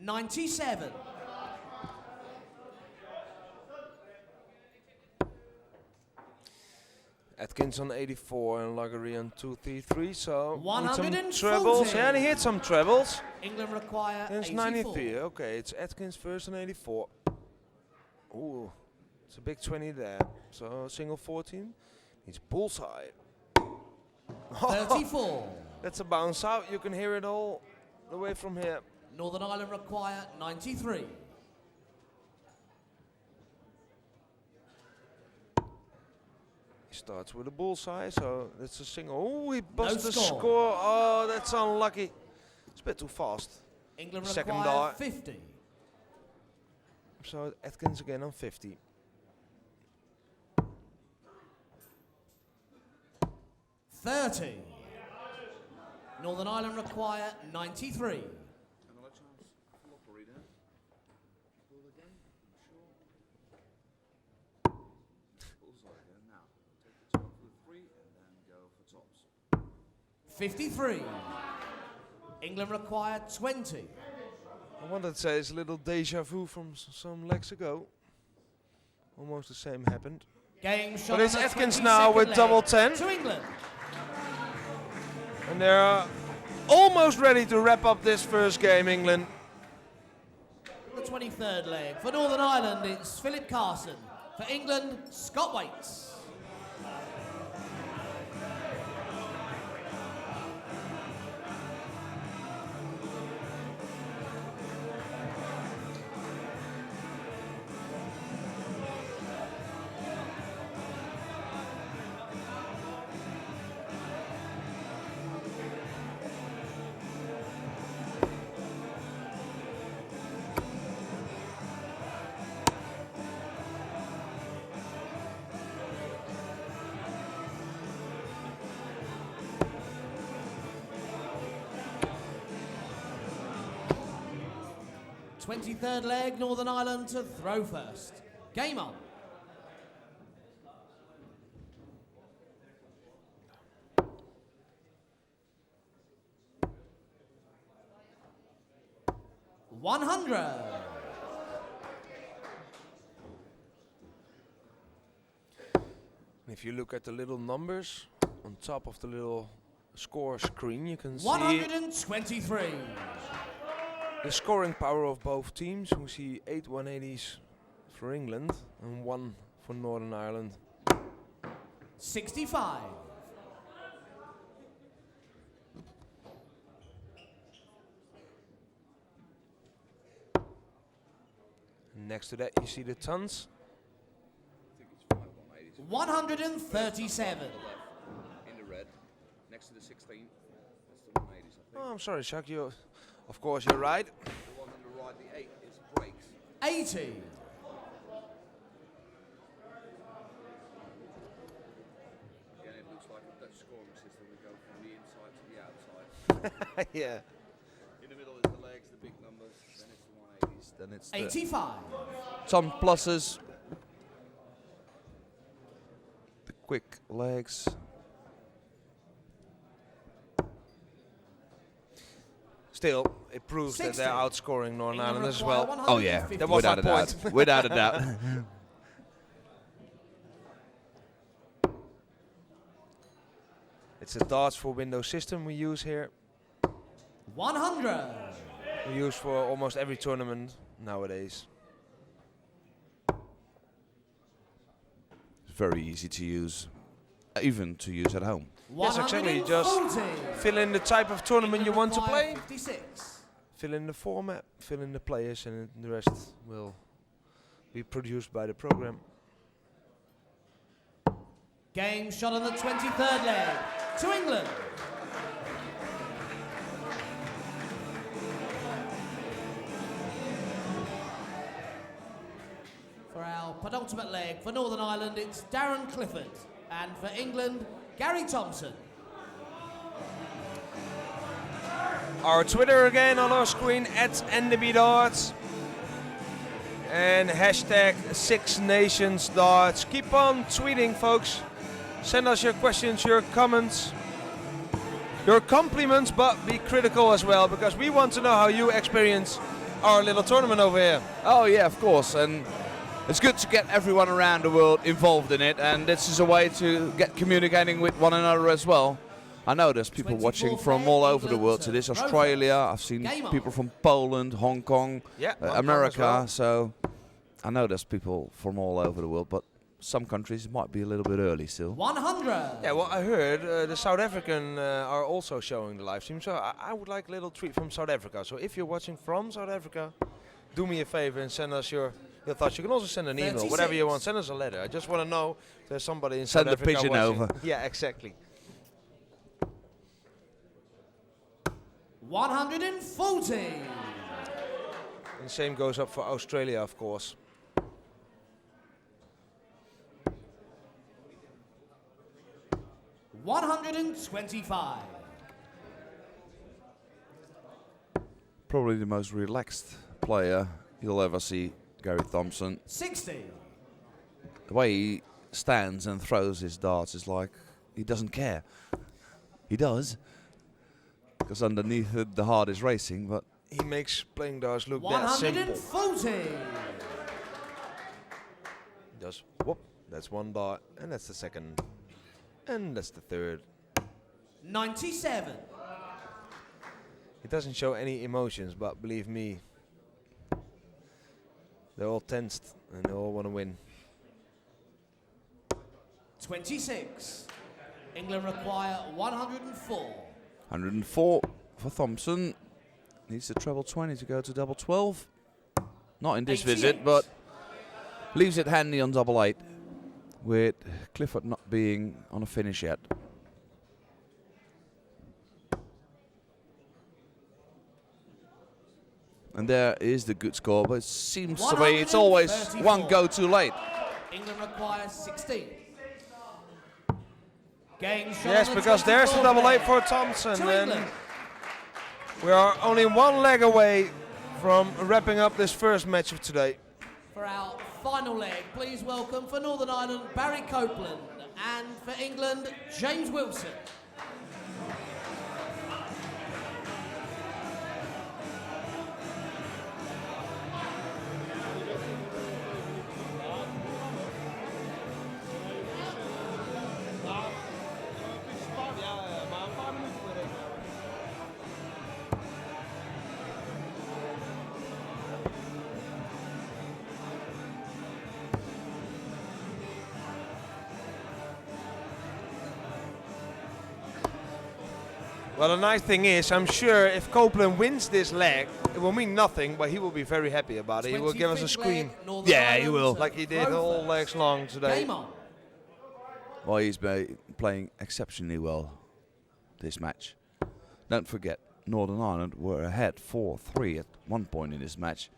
[SPEAKER 4] $97.
[SPEAKER 2] Atkins on 84 and Luggery on 233, so need some
[SPEAKER 4] 140.
[SPEAKER 2] trebles. Yeah, and he hit some trebles.
[SPEAKER 4] England require
[SPEAKER 2] There's
[SPEAKER 4] 84.
[SPEAKER 2] 93. Okay, it's Atkins first on 84. Ooh, it's a big 20 there. So single 14 needs bullseye.
[SPEAKER 4] 34.
[SPEAKER 2] That's a bounce out. You can hear it all the way from here.
[SPEAKER 4] Northern Ireland require 93.
[SPEAKER 2] He starts with a bullseye, so that's a single. Oh, he busts the
[SPEAKER 4] score.
[SPEAKER 2] score. Oh, that's unlucky. It's a bit too fast.
[SPEAKER 4] England
[SPEAKER 2] Second
[SPEAKER 4] require
[SPEAKER 2] dart.
[SPEAKER 4] 50.
[SPEAKER 2] So Atkins again on 50.
[SPEAKER 4] $30. Northern Ireland require 93. 53. England require 20.
[SPEAKER 2] I wanted to say it's a little deja vu from some legs ago. Almost the same happened.
[SPEAKER 4] Game shot
[SPEAKER 2] But it's
[SPEAKER 4] on the
[SPEAKER 2] Atkins now
[SPEAKER 4] 22nd
[SPEAKER 2] with
[SPEAKER 4] leg
[SPEAKER 2] double 10.
[SPEAKER 4] to England.
[SPEAKER 2] And they're almost ready to wrap up this first game, England.
[SPEAKER 4] The 23rd leg for Northern Ireland, it's Philip Carson. For England, Scott Waits. Third leg, Northern Ireland to throw first. Game on. $100.
[SPEAKER 2] If you look at the little numbers on top of the little score screen, you can see
[SPEAKER 4] 123.
[SPEAKER 2] the scoring power of both teams. We see 8 180s for England and 1 for Northern Ireland.
[SPEAKER 4] 65.
[SPEAKER 2] Next to that, you see the tons.
[SPEAKER 4] 137.
[SPEAKER 1] In the red, next to the 16. That's the 180s, I think.
[SPEAKER 2] Oh, I'm sorry, Jacques. Of course, you're right.
[SPEAKER 1] The one on the right, the 8, is brakes.
[SPEAKER 4] 80.
[SPEAKER 1] Again, it looks like a Dutch scoring system. We go from the inside to the outside.
[SPEAKER 2] Yeah.
[SPEAKER 1] In the middle is the legs, the big numbers. Then it's the 180s. Then it's
[SPEAKER 4] 85.
[SPEAKER 1] some pluses. The quick legs.
[SPEAKER 2] Still, it proves that
[SPEAKER 4] 60.
[SPEAKER 2] they're outscoring Northern
[SPEAKER 4] England
[SPEAKER 2] Ireland as
[SPEAKER 4] require
[SPEAKER 2] well.
[SPEAKER 1] Oh yeah,
[SPEAKER 4] 150.
[SPEAKER 2] That was
[SPEAKER 1] without
[SPEAKER 2] my
[SPEAKER 1] a doubt.
[SPEAKER 2] point.
[SPEAKER 1] Without a doubt.
[SPEAKER 2] It's a darts for Windows system we use here.
[SPEAKER 4] 100.
[SPEAKER 2] We use for almost every tournament nowadays.
[SPEAKER 1] It's very easy to use, even to use at home.
[SPEAKER 2] Yes, exactly. Just
[SPEAKER 4] 140.
[SPEAKER 2] fill in the type of tournament you want to play,
[SPEAKER 4] 56.
[SPEAKER 2] fill in the format, fill in the players, and the rest will be produced by the program.
[SPEAKER 4] Game shot on the 23rd leg to England. For our penultimate leg for Northern Ireland, it's Darren Clifford. And for England, Gary Thompson.
[SPEAKER 2] Our Twitter again on our screen, @NDBDarts. And hashtag 6Nations_darts. Keep on tweeting, folks. Send us your questions, your comments, your compliments, but be critical as well, because we want to know how you experience our little tournament over here.
[SPEAKER 1] Oh yeah, of course, and it's good to get everyone around the world involved in it, and this is a way to get communicating with one another as well. I know there's people watching from all over the world to this. Australia, I've seen people from Poland, Hong Kong,
[SPEAKER 2] Yeah, Hong Kong
[SPEAKER 1] America,
[SPEAKER 2] as well.
[SPEAKER 1] so I know there's people from all over the world, but some countries might be a little bit early still.
[SPEAKER 4] 100.
[SPEAKER 2] Yeah, well, I heard the South African are also showing the live stream, so I would like a little tweet from South Africa. So if you're watching from South Africa, do me a favor and send us your thoughts. You can also send an email,
[SPEAKER 4] 36.
[SPEAKER 2] whatever you want. Send us a letter. I just want to know if there's somebody in
[SPEAKER 1] Send
[SPEAKER 2] South
[SPEAKER 1] the
[SPEAKER 2] Africa
[SPEAKER 1] pigeon
[SPEAKER 2] watching.
[SPEAKER 1] over.
[SPEAKER 2] Yeah, exactly.
[SPEAKER 4] 140.
[SPEAKER 2] And the same goes up for Australia, of course.
[SPEAKER 4] $125.
[SPEAKER 1] Probably the most relaxed player you'll ever see, Gary Thompson.
[SPEAKER 4] 60.
[SPEAKER 1] The way he stands and throws his darts is like he doesn't care. He does. Because underneath it, the heart is racing, but
[SPEAKER 2] he makes playing darts look that simple.
[SPEAKER 4] 140.
[SPEAKER 2] Just whoop, that's one dart, and that's the second, and that's the third.
[SPEAKER 4] 97.
[SPEAKER 2] He doesn't show any emotions, but believe me, they're all tensed and they all want to win.
[SPEAKER 4] 26. England require 104.
[SPEAKER 1] 104 for Thompson. Needs to treble 20 to go to double 12. Not in this
[SPEAKER 4] 88.
[SPEAKER 1] visit, but leaves it handy on double 8, with Clifford not being on a finish yet. And there is the good score, but it seems to be it's always
[SPEAKER 4] 134.
[SPEAKER 1] one go too late.
[SPEAKER 4] England requires 16. Game shot
[SPEAKER 2] Yes,
[SPEAKER 4] on the
[SPEAKER 2] because there's the
[SPEAKER 4] 24
[SPEAKER 2] double 8
[SPEAKER 4] leg.
[SPEAKER 2] for Thompson,
[SPEAKER 4] To
[SPEAKER 2] and
[SPEAKER 4] England.
[SPEAKER 2] we are only one leg away from wrapping up this first match of today.
[SPEAKER 4] For our final leg, please welcome for Northern Ireland Barry Copeland, and for England James Wilson.
[SPEAKER 2] Well, the nice thing is, I'm sure if Copeland wins this leg, it will mean nothing, but he will be very happy about it. He will give us a
[SPEAKER 4] 25th
[SPEAKER 2] scream,
[SPEAKER 4] leg, Northern
[SPEAKER 1] Yeah, he
[SPEAKER 4] Ireland
[SPEAKER 1] will.
[SPEAKER 4] to
[SPEAKER 2] like he did
[SPEAKER 4] Ruiter.
[SPEAKER 2] all legs long today.
[SPEAKER 4] Game on.
[SPEAKER 1] Well, he's playing exceptionally well this match. Don't forget, Northern Ireland were ahead 4-3 at one point in this match.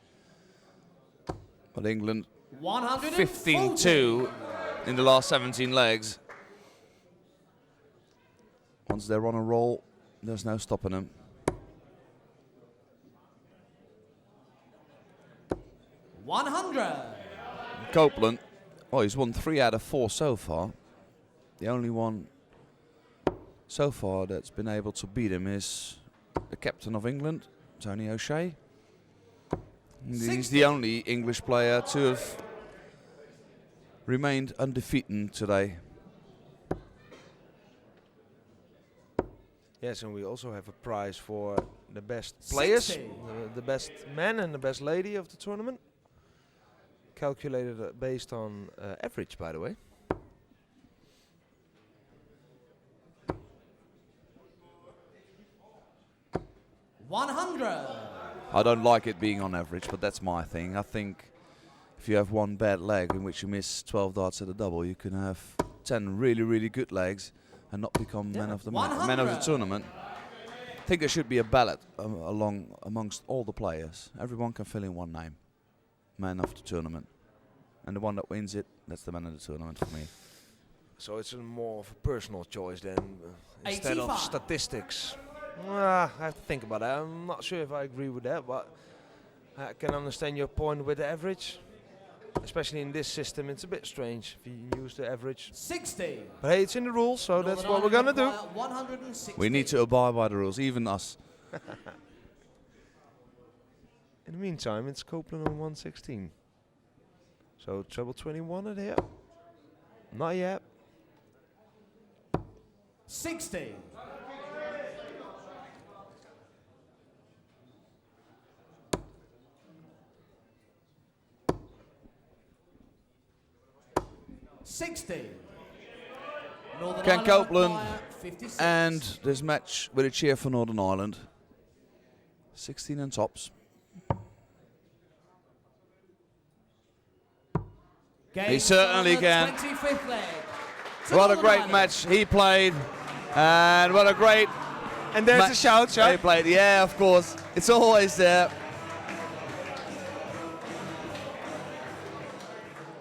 [SPEAKER 1] But England
[SPEAKER 4] 140.
[SPEAKER 1] 15-2 in the last 17 legs. Once they're on a roll, there's no stopping them. Copeland, oh, he's won 3 out of 4 so far. The only one so far that's been able to beat him is the captain of England, Tony O'Shea. He's
[SPEAKER 4] 60.
[SPEAKER 1] the only English player to have remained undefeated today.
[SPEAKER 2] Yes, and we also have a prize for the best players,
[SPEAKER 4] 60.
[SPEAKER 2] the best man and the best lady of the tournament. Calculated based on average, by the way.
[SPEAKER 1] I don't like it being on average, but that's my thing. I think if you have one bad leg in which you miss 12 darts at a double, you can have 10 really, really good legs and not become man of the man of the tournament. I think there should be a ballot amongst all the players. Everyone can fill in one name, man of the tournament, and the one that wins it, that's the man of the tournament for me.
[SPEAKER 2] So it's more of a personal choice than instead
[SPEAKER 4] 85.
[SPEAKER 2] of statistics. I have to think about that. I'm not sure if I agree with that, but I can understand your point with the average. Especially in this system, it's a bit strange if you use the average.
[SPEAKER 4] 60.
[SPEAKER 2] But hey, it's in the rules, so that's what we're gonna do.
[SPEAKER 4] 160.
[SPEAKER 1] We need to abide by the rules, even us.
[SPEAKER 2] In the meantime, it's Copeland on 116. So treble 21 at here. Not yet.
[SPEAKER 4] 60. Northern
[SPEAKER 1] Ken
[SPEAKER 4] Ireland
[SPEAKER 1] Copeland
[SPEAKER 4] require 56.
[SPEAKER 1] and this match with a cheer for Northern Ireland. 16 and tops.
[SPEAKER 4] Game
[SPEAKER 1] He certainly
[SPEAKER 4] shot on
[SPEAKER 1] can.
[SPEAKER 4] the 25th leg. To
[SPEAKER 1] What a
[SPEAKER 4] Northern
[SPEAKER 1] great
[SPEAKER 4] Ireland.
[SPEAKER 1] match he played, and what a great
[SPEAKER 2] And there's
[SPEAKER 1] Ma-
[SPEAKER 2] a shout,
[SPEAKER 1] they played. Yeah, of course, it's always there.